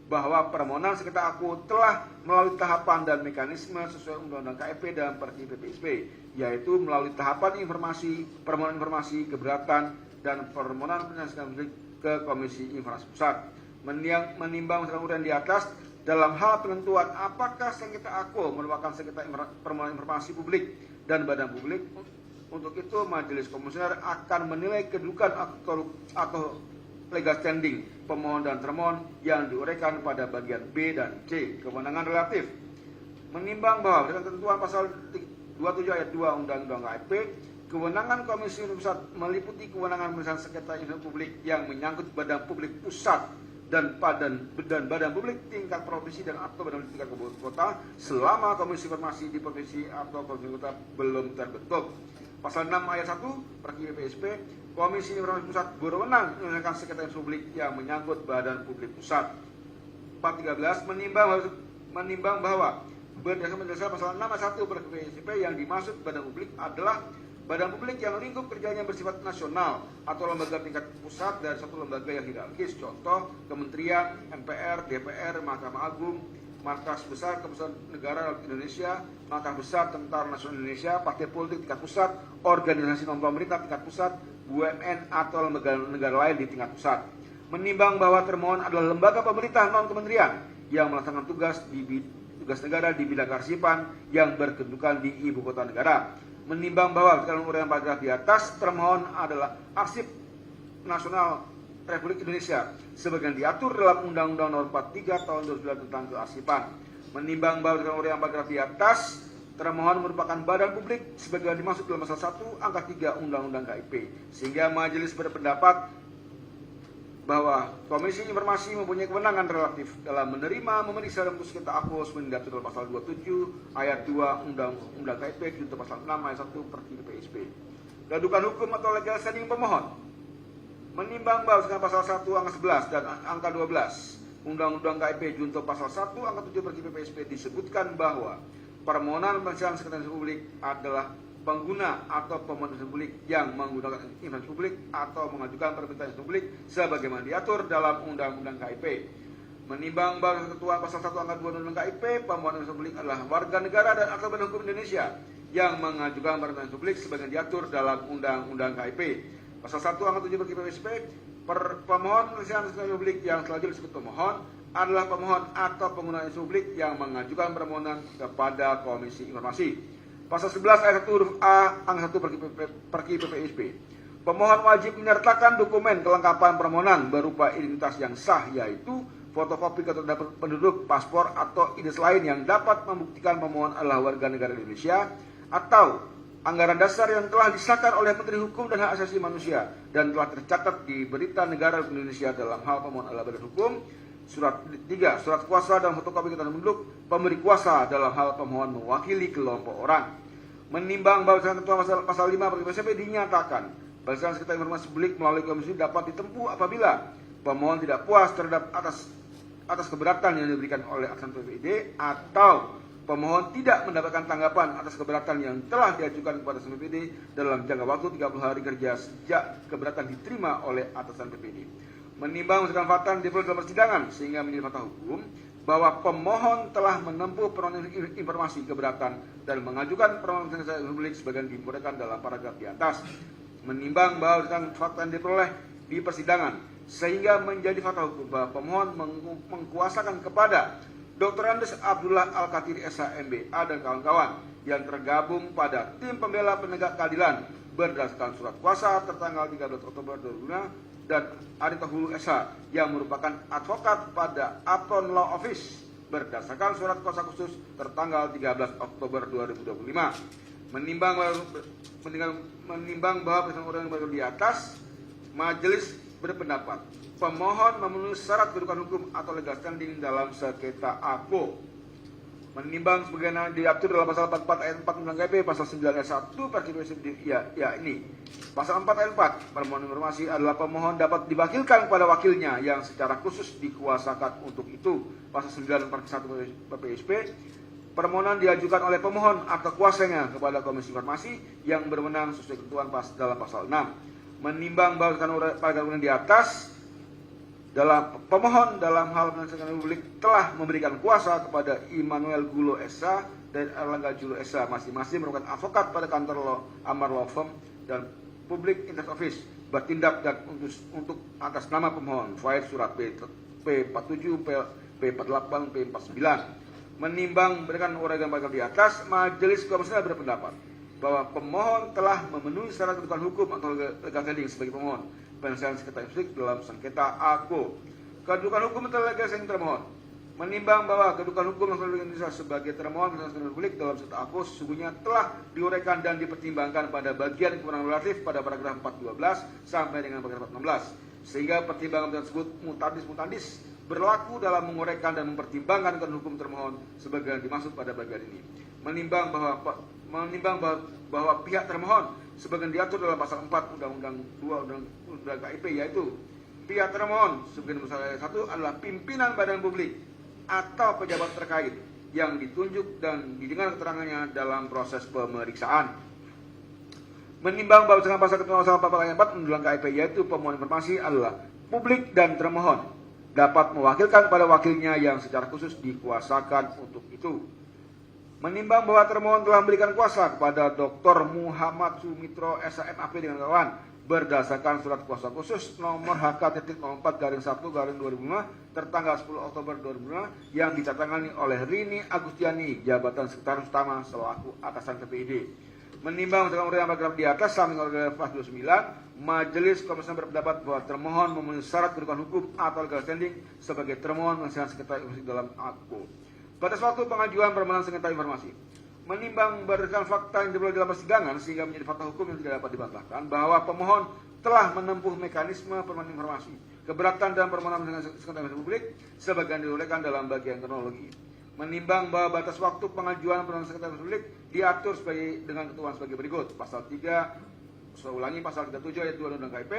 bahwa permohonan sengketa aku telah melalui tahapan dan mekanisme sesuai Undang-Undang KIP dan Perti PPSP, yaitu melalui tahapan permohonan informasi, keberatan dan permohonan penyelesaian publik ke Komisi Informasi Pusat. Menimbang uraian di atas dalam hal penentuan apakah sengketa aku merupakan sengketa permohonan informasi publik dan badan publik. Untuk itu Majelis Komisioner akan menilai kedudukan atau legal standing pemohon dan termohon yang diuraikan pada bagian B dan C. Kewenangan relatif. Menimbang bahwa dengan ketentuan pasal 27 ayat 2 Undang-Undang KIP, kewenangan Komisi Pusat meliputi kewenangan penyelesaian sengketa informasi publik yang menyangkut badan publik pusat dan badan publik tingkat provinsi dan atau badan publik tingkat kabupaten kota selama Komisi Informasi di provinsi atau kabupaten kota belum terbentuk. Pasal 6 ayat 1 Perti PPSP, Komisi Informasi Pusat berwenang menyelesaikan sengketa informasi publik yang menyangkut badan publik pusat. 413 menimbang bahwa berdasarkan pasal 6 ayat 1 Perti PPSP yang dimaksud badan publik adalah badan publik yang lingkup kerjanya bersifat nasional atau lembaga tingkat pusat dari satu lembaga yang hierarkis, contoh kementerian, MPR, DPR, Mahkamah Agung, Markas Besar Kepolisian Negara Indonesia, Markas Besar Tentara Nasional Indonesia, partai politik tingkat pusat, organisasi non pemerintah tingkat pusat, BUMN atau lembaga negara lain di tingkat pusat. Menimbang bahwa termohon adalah lembaga pemerintah non kementerian yang melaksanakan tugas negara di bidang kearsipan yang berkedudukan di ibu kota negara. Menimbang bahwa dalam uraian paragraf di atas, termohon adalah arsip nasional Republik Indonesia sebagaimana diatur dalam Undang-Undang Nomor 43 Tahun 2009 tentang kearsipan. Menimbang bahwa dalam uraian paragraf di atas, termohon merupakan badan publik sebagaimana dimaksud dalam pasal 1 angka 3 Undang-Undang KIP, sehingga majelis berpendapat bahwa Komisi Informasi mempunyai kewenangan relatif dalam menerima, memeriksa dan memutuskan sengketa aku seperti diatur dalam pasal 27 ayat 2 Undang-Undang KIP junto pasal 6 ayat 1 Perki PSP. Kedudukan hukum atau legal standing pemohon. Menimbang bahwa dengan pasal 1 angka 11 dan angka 12 Undang-Undang KIP junto pasal 1 angka 7 Perki PSP disebutkan bahwa permohonan pensianan Sekretaris Publik adalah pengguna atau pemohon publik yang menggunakan informasi publik atau mengajukan permintaan publik sebagaimana diatur dalam Undang-Undang KIP. Menimbang bahwa ketentuan pasal 1 angka 2 Undang-Undang KIP, pemohon informasi publik adalah warga negara dan atau badan hukum Indonesia yang mengajukan permintaan publik sebagaimana diatur dalam Undang-Undang KIP. Pasal 1 angka 7 Perki PSP, pemohon pensianan Sekretaris Publik yang selanjutnya disebut pemohon adalah pemohon atau pengguna informasi publik yang mengajukan permohonan kepada Komisi Informasi. Pasal 11 ayat 1 huruf A angka 1 Perki PPSP. Pemohon wajib menyertakan dokumen kelengkapan permohonan berupa identitas yang sah, yaitu fotokopi keterangan penduduk, paspor atau identitas lain yang dapat membuktikan pemohon adalah warga negara Indonesia, atau anggaran dasar yang telah disahkan oleh Menteri Hukum dan Hak Asasi Manusia dan telah tercatat di Berita Negara Indonesia dalam hal pemohon adalah badan hukum. Surat 3, surat kuasa dan fotokopi keterangan penduduk pemberi kuasa dalam hal pemohon mewakili kelompok orang. Menimbang bahwa ketentuan pasal 5 Perki PSP dinyatakan berdasarkan Sekretariat Informasi Publik melalui komisi dapat ditempuh apabila pemohon tidak puas terhadap atas keberatan yang diberikan oleh atasan PPID atau pemohon tidak mendapatkan tanggapan atas keberatan yang telah diajukan kepada atasan PPID dalam jangka waktu 30 hari kerja sejak keberatan diterima oleh atasan PPID. Menimbang berdasarkan fakta yang diperoleh dalam persidangan sehingga menjadi fakta hukum bahwa pemohon telah menempuh permohonan informasi keberatan dan mengajukan permohonan penasihat publik sebagaimana diuraikan dalam paragraf di atas. Menimbang bahwa berdasarkan fakta yang diperoleh di persidangan sehingga menjadi fakta hukum bahwa pemohon mengkuasakan kepada Dr. Andes Abdullah Al-Katiri SH MBA dan kawan-kawan yang tergabung pada tim pembela penegak keadilan berdasarkan surat kuasa tertanggal 13 Oktober 2005 dan Arita Hulu SH yang merupakan advokat pada Apron Law Office berdasarkan surat kuasa khusus tertanggal 13 Oktober 2025. Menimbang bahwa persidangan uraian baru di atas, majelis berpendapat pemohon memenuhi syarat kedudukan hukum atau legal standing dalam sengketa aku. Menimbang sebagaimana diatur dalam pasal 44 ayat 4 Undang KIP, pasal 9 ayat 1 Perki PSP ini. Pasal 4 ayat 4, permohonan informasi adalah pemohon dapat diwakilkan kepada wakilnya yang secara khusus dikuasakan untuk itu. Pasal 9 Perki 1 PPSP, permohonan diajukan oleh pemohon atau kuasanya kepada Komisi Informasi yang berwenang sesuai ketentuan dalam pasal 6. Menimbang bahwa paragraf di atas, dalam pemohon dalam hal penasihat publik telah memberikan kuasa kepada Immanuel Gulo SH dan Erlangga Julo SH masing-masing merupakan advokat pada kantor Amar Law Firm dan Public Interest Office bertindak dan untuk atas nama pemohon file surat P47, P48, P49. Menimbang berdasarkan uraian paragraf di atas, majelis komisi berpendapat bahwa pemohon telah memenuhi syarat kedudukan hukum atau legal standing sebagai pemohon penyelesaian sengketa publik dalam sengketa aku. Kedudukan hukum atau legal standing termohon. Menimbang bahwa kedudukan hukum atau legal Indonesia sebagai termohon penyelesaian sengketa publik dalam sengketa aku sesungguhnya telah diuraikan dan dipertimbangkan pada bagian kewenangan relatif pada paragraf 412 sampai dengan paragraf 16. Sehingga pertimbangan tersebut mutandis berlaku dalam menguraikan dan mempertimbangkan kedudukan hukum termohon sebagaimana dimaksud pada bagian ini. Menimbang bahwa pihak termohon sebagaimana diatur dalam pasal 4 Undang-Undang 2 Undang-Undang KIP, yaitu pihak termohon sebagaimana pasal 1 adalah pimpinan badan publik atau pejabat terkait yang ditunjuk dan didengar keterangannya dalam proses pemeriksaan. Menimbang bahwa dengan pasal 4 ayat 4 Undang-Undang KIP, yaitu pemohon informasi adalah publik dan termohon dapat mewakilkan pada wakilnya yang secara khusus dikuasakan untuk itu. Menimbang bahwa termohon telah memberikan kuasa kepada Dr. Muhammad Sumitro SHMAP dengan kawan berdasarkan surat kuasa khusus nomor HK.04/1/2005 tertanggal 10 Oktober 2005 yang ditandatangani oleh Rini Agustiani, jabatan Sekretaris Utama selaku atasan KPID. Menimbang berdasarkan paragraf di atas samping paragraf 29, Majelis Komisi berpendapat bahwa termohon memenuhi syarat kedudukan hukum atau legal standing sebagai termohon menghasilkan sengketa informasi dalam aku. Pada suatu pengajuan permohonan sengketa informasi, menimbang berdasarkan fakta yang diperoleh dalam persidangan sehingga menjadi fakta hukum yang tidak dapat dibantahkan bahwa pemohon telah menempuh mekanisme permohonan informasi, keberatan dan permohonan sengketa informasi publik sebagaimana diuraikan dalam bagian kronologi. Menimbang bahwa batas waktu pengajuan permohonan sengketa informasi publik diatur dengan ketentuan sebagai berikut. Pasal 3, saya ulangi, pasal 37 ayat 2 Undang-Undang KIP,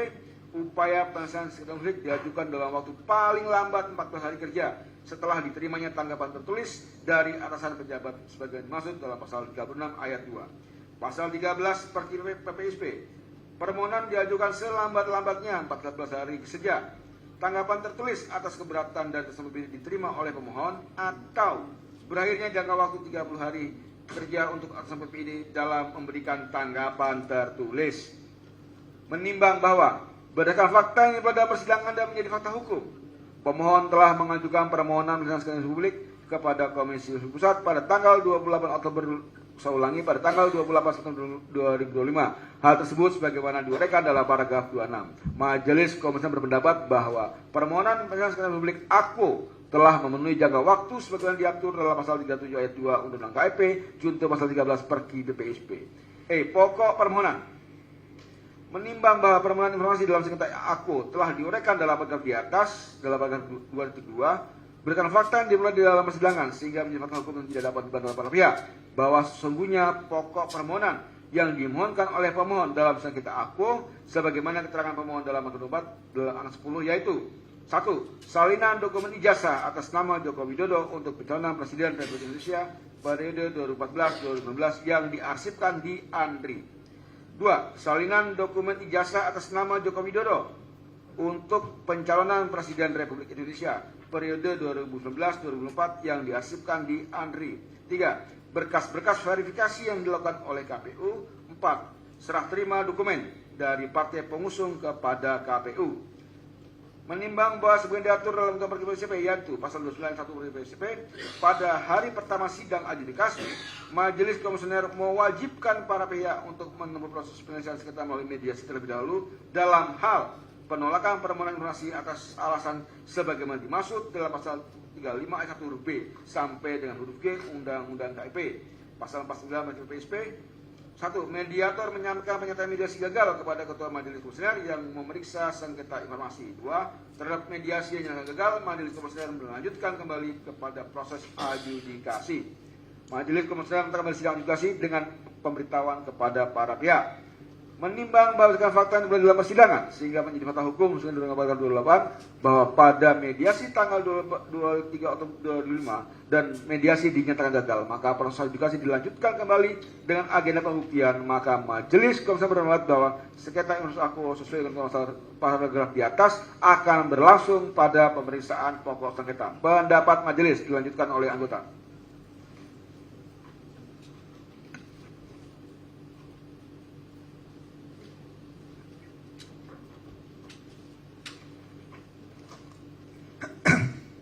upaya penyelesaian sengketa konflik diajukan dalam waktu paling lambat 14 hari kerja setelah diterimanya tanggapan tertulis dari atasan pejabat sebagai dimaksud dalam pasal 36 ayat 2. Pasal 13 PPSP, permohonan diajukan selambat-lambatnya 14 hari sejak tanggapan tertulis atas keberatan dan tersebut diterima oleh pemohon atau berakhirnya jangka waktu 30 hari kerja untuk atasan PPID dalam memberikan tanggapan tertulis. Menimbang bahwa berdasarkan fakta yang pada persidangan dan menjadi fakta hukum, pemohon telah mengajukan permohonan sengketa publik kepada Komisi Pusat pada tanggal 28 Oktober, saya ulangi, pada tanggal 28 September 2025. Hal tersebut sebagaimana diuraikan dalam paragraf 26. Majelis Komisi berpendapat bahwa permohonan sengketa publik aku telah memenuhi jangka waktu sebagaimana diatur dalam pasal 37 ayat 2 Undang-Undang KIP junto pasal 13 Perki BPSP. Pokok permohonan. Menimbang bahwa permohonan informasi dalam sengketa aku telah diuraikan dalam paragraf di atas, dalam paragraf 2.2, berdasarkan fakta yang diperoleh di dalam persidangan sehingga menjadi fakta hukum yang tidak dapat dibantah para pihak, bahwa sesungguhnya pokok permohonan yang dimohonkan oleh pemohon dalam sengketa aku sebagaimana keterangan pemohon dalam obat dalam anak 10 yaitu 1. Salinan dokumen ijazah atas nama Joko Widodo untuk pencalonan Presiden Republik Indonesia periode 2014-2019 yang diarsipkan di ANDRI. 2. Salinan dokumen ijazah atas nama Joko Widodo untuk pencalonan Presiden Republik Indonesia periode 2019-2024 yang diarsipkan di ANDRI. 3. Berkas-berkas verifikasi yang dilakukan oleh KPU. 4. Serah terima dokumen dari partai pengusung kepada KPU. Menimbang bahwa sebagaimana diatur dalam Undang-Undang PPSP yaitu pasal 291 PPSP, pada hari pertama sidang adjudikasi, Majelis Komisioner mewajibkan para pihak untuk menempuh proses penyelesaian sengketa melalui mediasi terlebih dahulu dalam hal penolakan permohonan informasi atas alasan sebagaimana dimaksud dalam pasal 35 ayat 1 huruf B sampai dengan huruf G Undang-Undang KIP. Pasal 49 PPSP. 1. Mediator menyampaikan pernyataan mediasi gagal kepada Ketua Majelis Komisioner yang memeriksa sengketa informasi. 2. Terhadap mediasi yang gagal, Majelis Komisioner melanjutkan kembali kepada proses adjudikasi. Majelis Komisioner kembali sidang adjudikasi dengan pemberitahuan kepada para pihak. Menimbang bahwa fakta yang berada dalam persidangan sehingga menjadi fakta hukum sesuai dengan paragraf 28 bahwa pada mediasi tanggal 23 Oktober 2005 dan mediasi dinyatakan gagal, maka proses adjudikasi dilanjutkan kembali dengan agenda pembuktian, maka Majelis Komisi berpendapat bahwa sengketa informasi aku sesuai dengan paragraf di atas akan berlangsung pada pemeriksaan pokok sengketa. Pendapat Majelis dilanjutkan oleh anggota.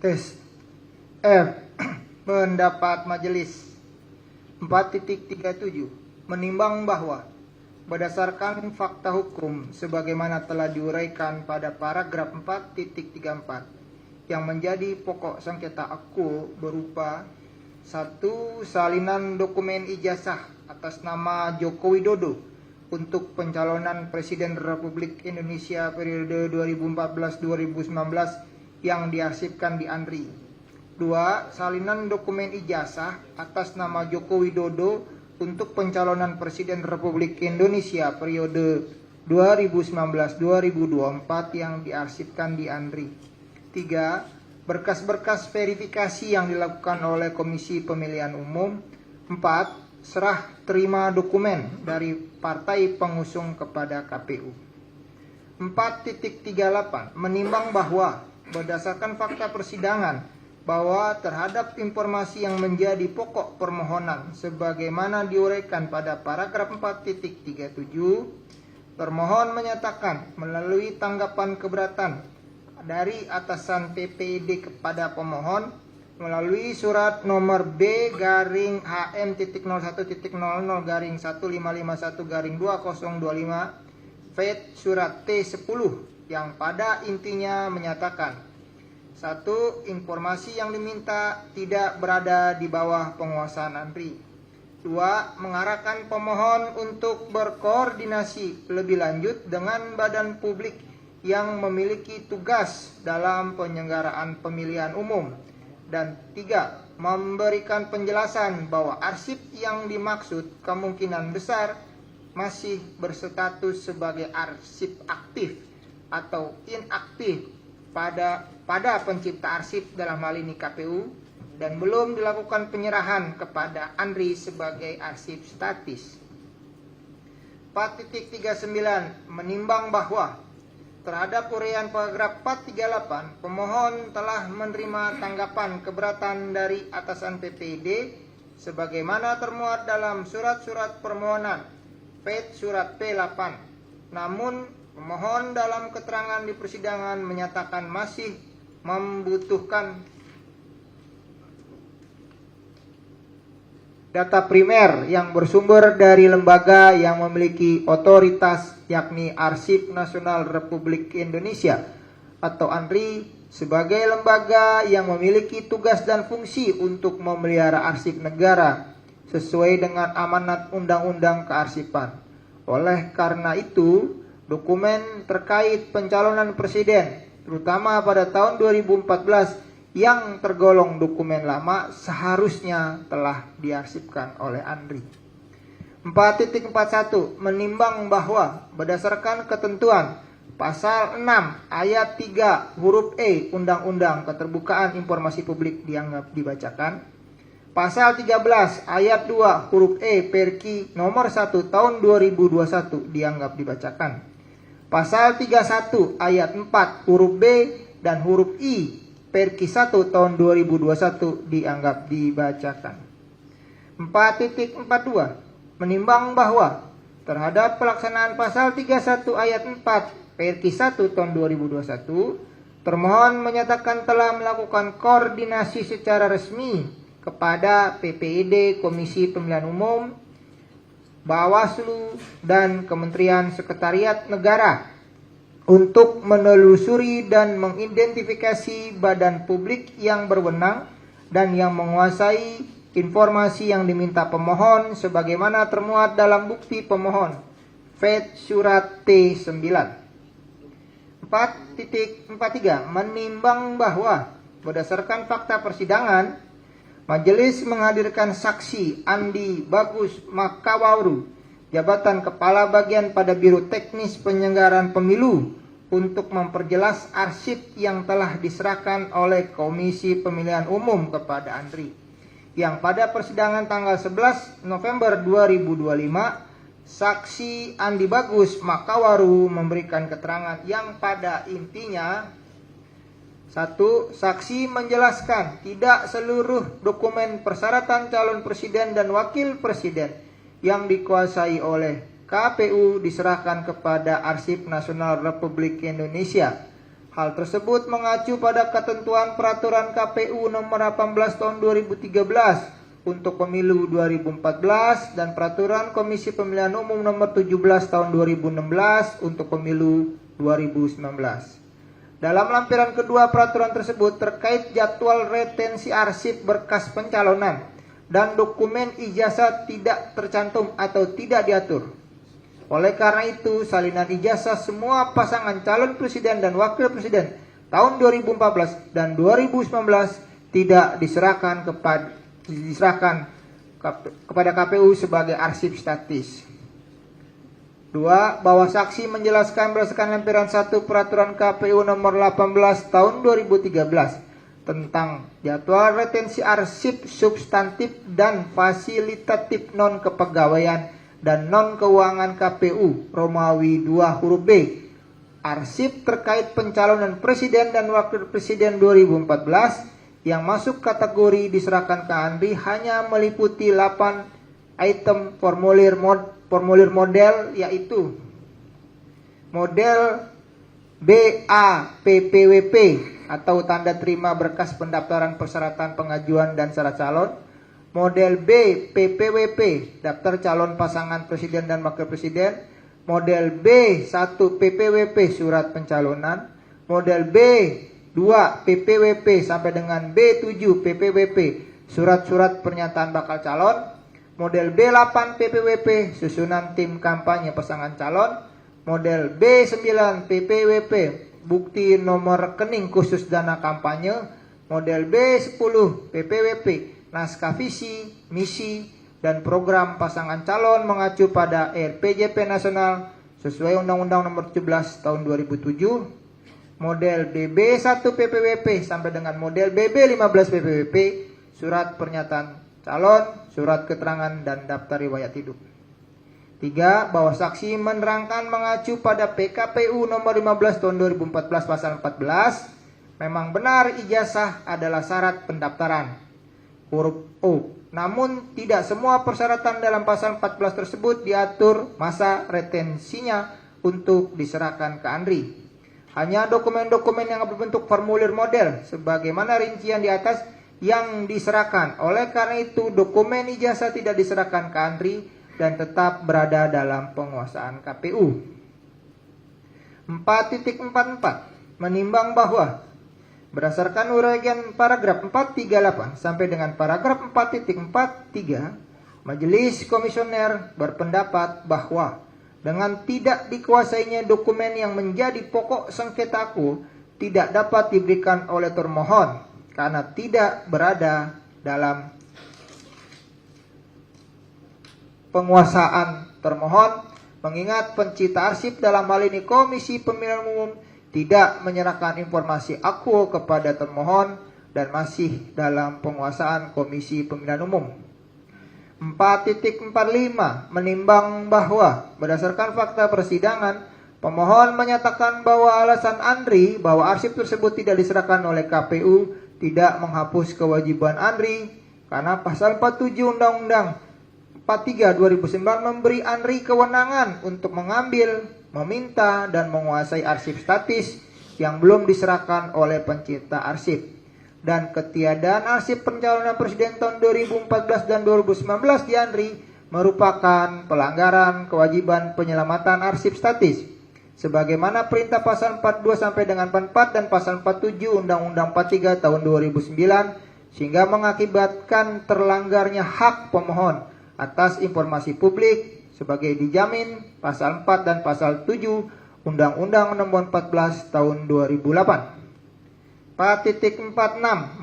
Tes. F. Pendapat Majelis 4.37 menimbang bahwa berdasarkan fakta hukum sebagaimana telah diuraikan pada paragraf 4.34 yang menjadi pokok sengketa aku berupa 1. Salinan dokumen ijazah atas nama Joko Widodo untuk pencalonan Presiden Republik Indonesia periode 2014-2019 yang diarsipkan di ANDRI. 2. Salinan dokumen ijazah atas nama Joko Widodo untuk pencalonan Presiden Republik Indonesia periode 2019-2024 yang diarsipkan di ANDRI. 3. Berkas-berkas verifikasi yang dilakukan oleh Komisi Pemilihan Umum. 4. Serah terima dokumen dari partai pengusung kepada KPU. 4.38 menimbang bahwa berdasarkan fakta persidangan bahwa terhadap informasi yang menjadi pokok permohonan sebagaimana diuraikan pada paragraf 4.37, termohon menyatakan melalui tanggapan keberatan dari atasan PPD kepada pemohon melalui surat nomor B/HM.01.00/1551-2025 Fed surat T10 yang pada intinya menyatakan: 1. Informasi yang diminta tidak berada di bawah penguasaan ANRI. 2. Mengarahkan pemohon untuk berkoordinasi lebih lanjut dengan badan publik yang memiliki tugas dalam penyelenggaraan pemilihan umum. Dan 3. Memberikan penjelasan bahwa arsip yang dimaksud kemungkinan besar masih berstatus sebagai arsip aktif atau inaktif pada pencipta arsip dalam hal ini KPU, dan belum dilakukan penyerahan kepada ANRI sebagai arsip statis. 4.39 menimbang bahwa terhadap uraian paragraf 438 pemohon telah menerima tanggapan keberatan dari atasan PPD sebagaimana termuat dalam surat-surat permohonan Pet surat P8. Namun pemohon dalam keterangan di persidangan menyatakan masih membutuhkan data primer yang bersumber dari lembaga yang memiliki otoritas, yakni Arsip Nasional Republik Indonesia atau ANRI, sebagai lembaga yang memiliki tugas dan fungsi untuk memelihara arsip negara sesuai dengan amanat Undang-Undang Kearsipan. Oleh karena itu, dokumen terkait pencalonan presiden, terutama pada tahun 2014, yang tergolong dokumen lama seharusnya telah diarsipkan oleh ANRI. 4.41 menimbang bahwa berdasarkan ketentuan pasal 6 ayat 3 huruf E Undang-Undang Keterbukaan Informasi Publik dianggap dibacakan, pasal 13 ayat 2 huruf E Perki nomor 1 tahun 2021 dianggap dibacakan, pasal 31 ayat 4 huruf B dan huruf I Perki 1 tahun 2021 dianggap dibacakan. 4.42 menimbang bahwa terhadap pelaksanaan pasal 31 ayat 4 Perki 1 tahun 2021, termohon menyatakan telah melakukan koordinasi secara resmi kepada PPID, Komisi Pemilihan Umum, Bawaslu, dan Kementerian Sekretariat Negara untuk menelusuri dan mengidentifikasi badan publik yang berwenang dan yang menguasai informasi yang diminta pemohon sebagaimana termuat dalam bukti pemohon Fed surat T9. 4.43 menimbang bahwa berdasarkan fakta persidangan, majelis menghadirkan saksi Andi Bagus Makawaru, jabatan Kepala Bagian pada Biro Teknis Penyelenggaraan Pemilu, untuk memperjelas arsip yang telah diserahkan oleh Komisi Pemilihan Umum kepada ANRI, yang pada persidangan tanggal 11 November 2025, saksi Andi Bagus Makawaru memberikan keterangan yang pada intinya: 1. Saksi menjelaskan tidak seluruh dokumen persyaratan calon presiden dan wakil presiden yang dikuasai oleh KPU diserahkan kepada Arsip Nasional Republik Indonesia. Hal tersebut mengacu pada ketentuan Peraturan KPU nomor 18 tahun 2013 untuk pemilu 2014 dan Peraturan Komisi Pemilihan Umum nomor 17 tahun 2016 untuk pemilu 2019. Dalam lampiran kedua peraturan tersebut terkait jadwal retensi arsip berkas pencalonan dan dokumen ijazah tidak tercantum atau tidak diatur. Oleh karena itu, salinan ijazah semua pasangan calon presiden dan wakil presiden tahun 2014 dan 2019 tidak diserahkan kepada KPU sebagai arsip statis. 2. Bahwa saksi menjelaskan berdasarkan lampiran 1 Peraturan KPU nomor 18 tahun 2013 tentang jadwal retensi arsip substantif dan fasilitatif non kepegawaian dan non keuangan KPU Romawi 2 huruf B arsip terkait pencalonan presiden dan wakil presiden 2014 yang masuk kategori diserahkan ke Andri hanya meliputi 8 item formulir model, yaitu model BAPPWP atau tanda terima berkas pendaftaran persyaratan pengajuan dan syarat calon, model B PPWP daftar calon pasangan presiden dan wakil presiden, model B1 PPWP surat pencalonan, model B2 PPWP sampai dengan B7 PPWP surat-surat pernyataan bakal calon, model B8 PPWP susunan tim kampanye pasangan calon, model B9 PPWP bukti nomor rekening khusus dana kampanye, model B10 PPWP naskah visi, misi, dan program pasangan calon mengacu pada RPJP nasional sesuai Undang-Undang Nomor 17 Tahun 2007, model BB1 PPWP sampai dengan model BB15 PPWP surat pernyataan calon, surat keterangan, dan daftar riwayat hidup. 3. Bahwa saksi menerangkan mengacu pada PKPU Nomor 15 Tahun 2014 Pasal 14 memang benar ijazah adalah syarat pendaftaran. Huruf O. Namun tidak semua persyaratan dalam pasal 14 tersebut diatur masa retensinya untuk diserahkan ke Andri. Hanya dokumen-dokumen yang berbentuk formulir model sebagaimana rincian di atas yang diserahkan. Oleh karena itu dokumen ijazah tidak diserahkan ke Andri dan tetap berada dalam penguasaan KPU. 4.44 menimbang bahwa berdasarkan uraian paragraf 438 sampai dengan paragraf 4.43, Majelis Komisioner berpendapat bahwa dengan tidak dikuasainya dokumen yang menjadi pokok sengketa aku tidak dapat diberikan oleh termohon karena tidak berada dalam penguasaan termohon, mengingat pencipta arsip dalam hal ini Komisi Pemilihan Umum tidak menyerahkan informasi akuo kepada termohon dan masih dalam penguasaan Komisi Pemilihan Umum. 4.45 menimbang bahwa berdasarkan fakta persidangan, pemohon menyatakan bahwa alasan Andri bahwa arsip tersebut tidak diserahkan oleh KPU tidak menghapus kewajiban Andri karena pasal 47 Undang-Undang 43 2009 memberi Andri kewenangan untuk mengambil, meminta, dan menguasai arsip statis yang belum diserahkan oleh pencipta arsip. Dan ketiadaan arsip pencalonan presiden tahun 2014 dan 2019 di Andri merupakan pelanggaran kewajiban penyelamatan arsip statis sebagaimana perintah pasal 42 sampai dengan 44 dan pasal 47 Undang-Undang 43 tahun 2009 sehingga mengakibatkan terlanggarnya hak pemohon atas informasi publik sebagai dijamin pasal 4 dan pasal 7 Undang-Undang Nomor 14 Tahun 2008. 4.46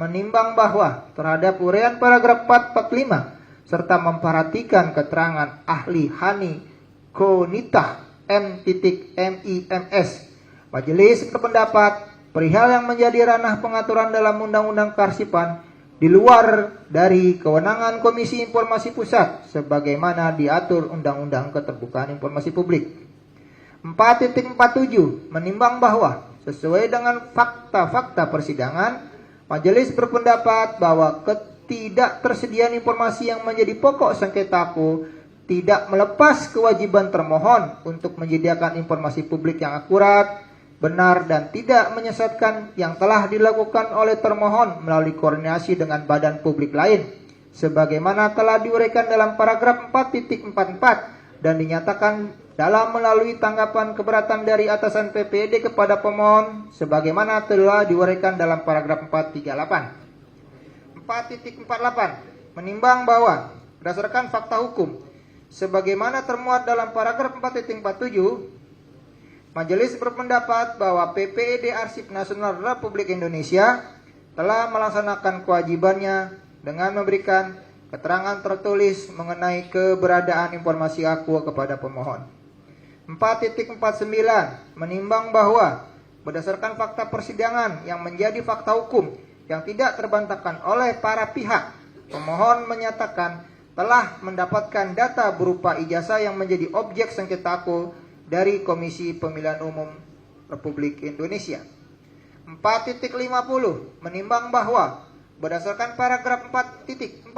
menimbang bahwa terhadap uraian paragraf 445 serta memperhatikan keterangan ahli Hani Konitah M.MIMS, Majelis berpendapat perihal yang menjadi ranah pengaturan dalam Undang-Undang Kearsipan di luar dari kewenangan Komisi Informasi Pusat sebagaimana diatur Undang-Undang Keterbukaan Informasi Publik. 4.47 menimbang bahwa sesuai dengan fakta-fakta persidangan, majelis berpendapat bahwa ketidaktersediaan informasi yang menjadi pokok sengketa aku tidak melepas kewajiban termohon untuk menyediakan informasi publik yang akurat, benar, dan tidak menyesatkan yang telah dilakukan oleh termohon melalui koordinasi dengan badan publik lain sebagaimana telah diuraikan dalam paragraf 4.44 dan dinyatakan dalam melalui tanggapan keberatan dari atasan PPD kepada pemohon sebagaimana telah diuraikan dalam paragraf 438. 4.48 menimbang bahwa berdasarkan fakta hukum sebagaimana termuat dalam paragraf 4.47, Majelis berpendapat bahwa PPD Arsip Nasional Republik Indonesia telah melaksanakan kewajibannya dengan memberikan keterangan tertulis mengenai keberadaan informasi akuo kepada pemohon. 4.49 menimbang bahwa berdasarkan fakta persidangan yang menjadi fakta hukum yang tidak terbantahkan oleh para pihak, pemohon menyatakan telah mendapatkan data berupa ijazah yang menjadi objek sengketa akuo dari Komisi Pemilihan Umum Republik Indonesia. 4.50 menimbang bahwa berdasarkan paragraf 4.45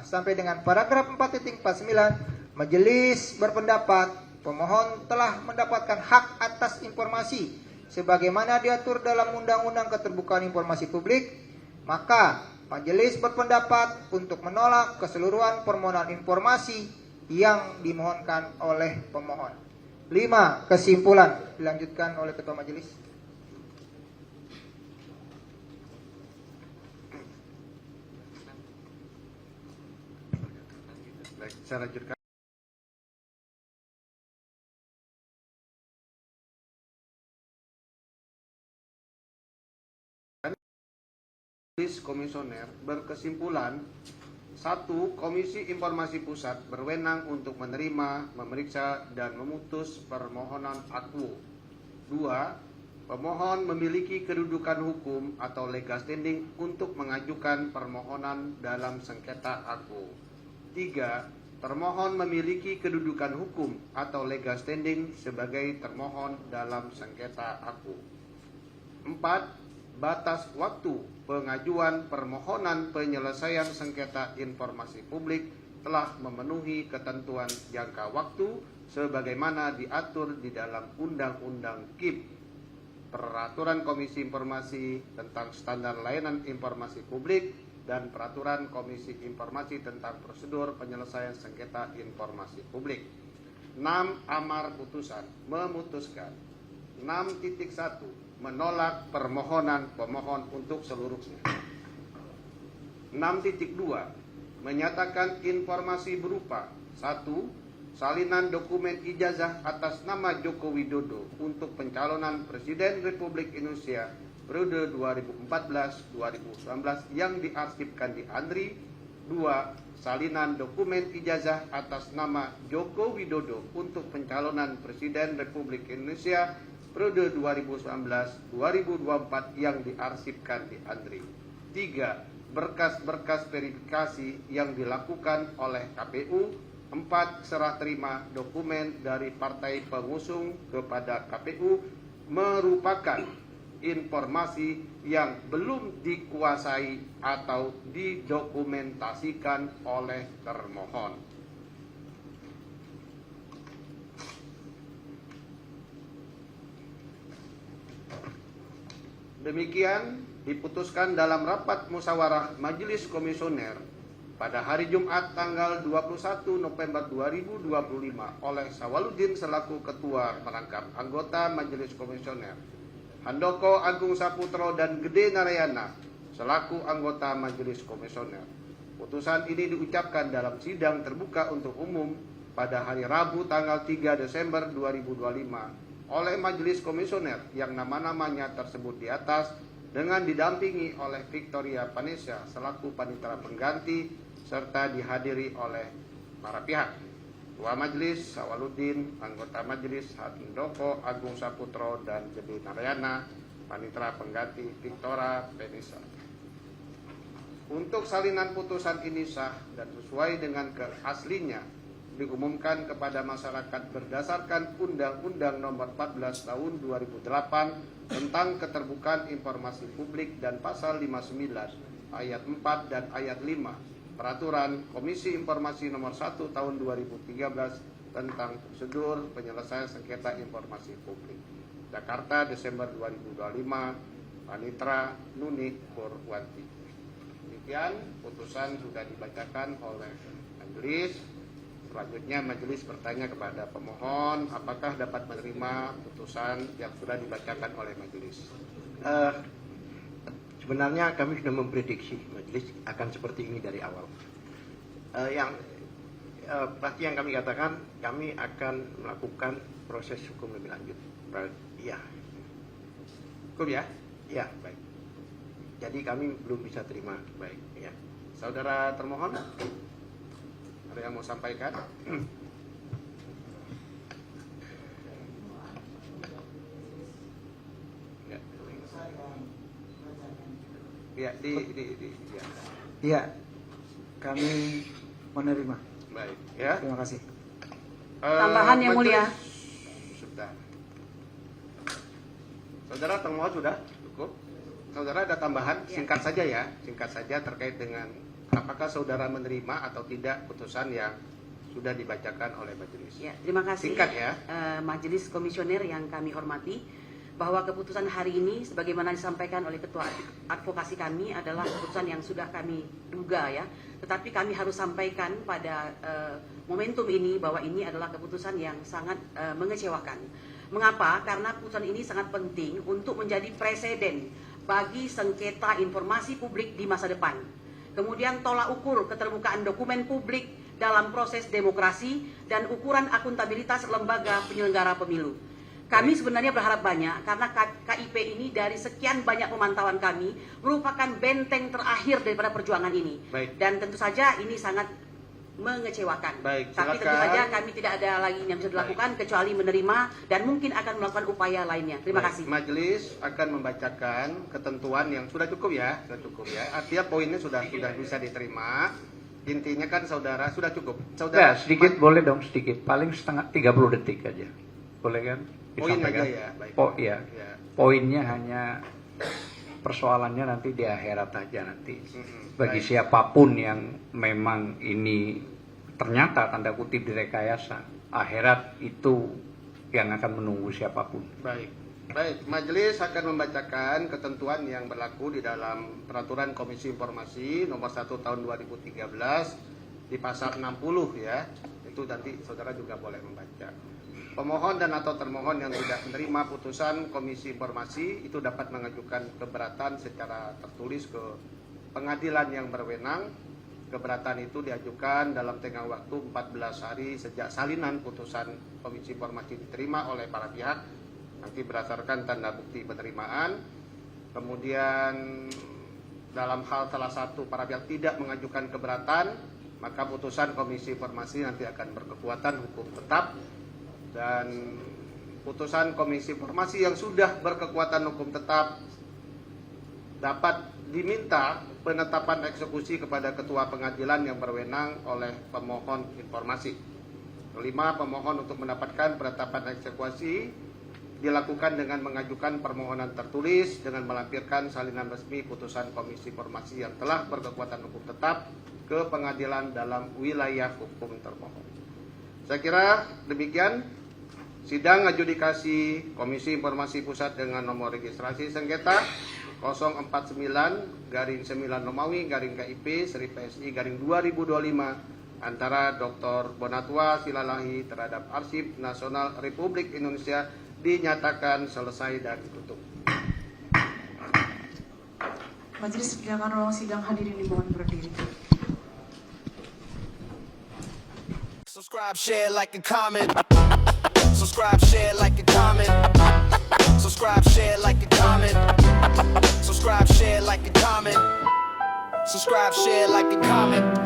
sampai dengan paragraf 4.49, majelis berpendapat pemohon telah mendapatkan hak atas informasi sebagaimana diatur dalam Undang-Undang Keterbukaan Informasi Publik, maka majelis berpendapat untuk menolak keseluruhan permohonan informasi yang dimohonkan oleh pemohon. 5. Kesimpulan dilanjutkan oleh Ketua Majelis. Baik, saya lanjutkan. Majelis Komisioner berkesimpulan, 1. Komisi Informasi Pusat berwenang untuk menerima, memeriksa, dan memutus permohonan akuo. 2. Pemohon memiliki kedudukan hukum atau legal standing untuk mengajukan permohonan dalam sengketa akuo. 3. Termohon memiliki kedudukan hukum atau legal standing sebagai termohon dalam sengketa akuo. 4. Batas waktu pengajuan permohonan penyelesaian sengketa informasi publik telah memenuhi ketentuan jangka waktu sebagaimana diatur di dalam Undang-Undang KIP, Peraturan Komisi Informasi tentang Standar Layanan Informasi Publik, dan Peraturan Komisi Informasi tentang Prosedur Penyelesaian Sengketa Informasi Publik. 6. Amar putusan memutuskan 6.1 menolak permohonan pemohon untuk seluruhnya. 6.2 menyatakan informasi berupa 1. Salinan dokumen ijazah atas nama Joko Widodo untuk pencalonan Presiden Republik Indonesia periode 2014-2019 yang diarsipkan di ANRI. 2. Salinan dokumen ijazah atas nama Joko Widodo untuk pencalonan Presiden Republik Indonesia periode 2019-2024 yang diarsipkan di ANRI. 3. Berkas-berkas verifikasi yang dilakukan oleh KPU. 4. Serah terima dokumen dari partai pengusung kepada KPU merupakan informasi yang belum dikuasai atau didokumentasikan oleh termohon. Demikian diputuskan dalam rapat musyawarah Majelis Komisioner pada hari Jumat tanggal 21 November 2025 oleh Sawaluddin selaku Ketua Merangkap Anggota Majelis Komisioner, Handoko Agung Saputro dan Gede Narayana selaku anggota Majelis Komisioner. Putusan ini diucapkan dalam sidang terbuka untuk umum pada hari Rabu tanggal 3 Desember 2025 oleh Majelis Komisioner yang nama-namanya tersebut di atas dengan didampingi oleh Victoria Panesha selaku panitera pengganti serta dihadiri oleh para pihak. Ketua Majelis Sawaluddin, anggota Majelis Handoko Agung Saputro dan Gede Narayana, panitera pengganti Victoria Panesha. Untuk salinan putusan ini sah dan sesuai dengan keaslinya diumumkan kepada masyarakat berdasarkan Undang-Undang Nomor 14 Tahun 2008 tentang Keterbukaan Informasi Publik dan Pasal 59 Ayat 4 dan Ayat 5 Peraturan Komisi Informasi Nomor 1 Tahun 2013 tentang Prosedur Penyelesaian Sengketa Informasi Publik. Jakarta, Desember 2025, Panitra Nuni Purwanti. Demikian putusan sudah dibacakan oleh majelis. Selanjutnya majelis bertanya kepada pemohon apakah dapat menerima putusan yang sudah dibacakan oleh majelis. Sebenarnya kami sudah memprediksi majelis akan seperti ini dari awal. Pasti yang kami katakan kami akan melakukan proses hukum lebih lanjut. Iya. Hukum ya? Ya, baik. Jadi kami belum bisa terima. Baik. Ya. Saudara termohon, ada yang mau sampaikan? Ya. Ya, ya. Iya, kami menerima. Baik, ya. Terima kasih. Tambahan yang mulia. Sudah. Saudara termohon sudah cukup. Saudara ada tambahan? Singkat saja ya, singkat saja terkait dengan apakah saudara menerima atau tidak putusan yang sudah dibacakan oleh majelis. Ya, terima kasih. Singkat ya. Majelis Komisioner yang kami hormati, bahwa keputusan hari ini sebagaimana disampaikan oleh Ketua Advokasi kami adalah keputusan yang sudah kami duga ya. Tetapi kami harus sampaikan pada momentum ini bahwa ini adalah keputusan yang sangat mengecewakan. Mengapa? Karena keputusan ini sangat penting untuk menjadi presiden bagi sengketa informasi publik di masa depan. Kemudian tolak ukur keterbukaan dokumen publik dalam proses demokrasi dan ukuran akuntabilitas lembaga penyelenggara pemilu. Kami sebenarnya berharap banyak karena KIP ini dari sekian banyak pemantauan kami merupakan benteng terakhir daripada perjuangan ini. Baik. Dan tentu saja ini sangat mengecewakan. Baik, tapi tentu silakan. saja kami tidak ada lagi yang bisa dilakukan kecuali menerima dan mungkin akan melakukan upaya lainnya. Terima Baik, kasih. Majelis akan membacakan ketentuan yang sudah cukup ya, Artinya poinnya sudah bisa diterima. Intinya kan saudara sudah cukup. Saudara sedikit boleh dong, sedikit. Paling 30 detik aja. Boleh kan? poin Disampaikan? aja ya. Baik. Iya. Ya. Poinnya hanya persoalannya nanti di akhirat aja nanti. Bagi Baik. siapapun yang memang ini ternyata tanda kutip direkayasa, akhirat itu yang akan menunggu siapapun. Baik. Baik, majelis akan membacakan ketentuan yang berlaku di dalam Peraturan Komisi Informasi nomor 1 tahun 2013 di pasal 60 ya. Itu nanti saudara juga boleh membaca. Pemohon dan atau termohon yang tidak menerima putusan Komisi Informasi itu dapat mengajukan keberatan secara tertulis ke pengadilan yang berwenang. Keberatan itu diajukan dalam tenggang waktu 14 hari sejak salinan putusan Komisi Informasi diterima oleh para pihak, nanti berdasarkan tanda bukti penerimaan. Kemudian dalam hal salah satu para pihak tidak mengajukan keberatan, maka putusan Komisi Informasi nanti akan berkekuatan hukum tetap. Dan putusan Komisi Informasi yang sudah berkekuatan hukum tetap dapat diminta penetapan eksekusi kepada ketua pengadilan yang berwenang oleh pemohon informasi. Kelima, pemohon untuk mendapatkan penetapan eksekusi dilakukan dengan mengajukan permohonan tertulis dengan melampirkan salinan resmi putusan Komisi Informasi yang telah berkekuatan hukum tetap ke pengadilan dalam wilayah hukum termohon. Saya kira demikian sidang adjudikasi Komisi Informasi Pusat dengan nomor registrasi sengketa 049-9 Romawi KIP PSI 2025 antara Dr. Bonatwa Silalahi terhadap Arsip Nasional Republik Indonesia dinyatakan selesai dan tutup. Majelis persidangan ruang sidang hadirin dimohon berdiri. Subscribe, share, like, and comment. Subscribe, share, like, and comment. Subscribe, share, like, and comment. Subscribe, share, like, and comment. Subscribe, share, like, and comment.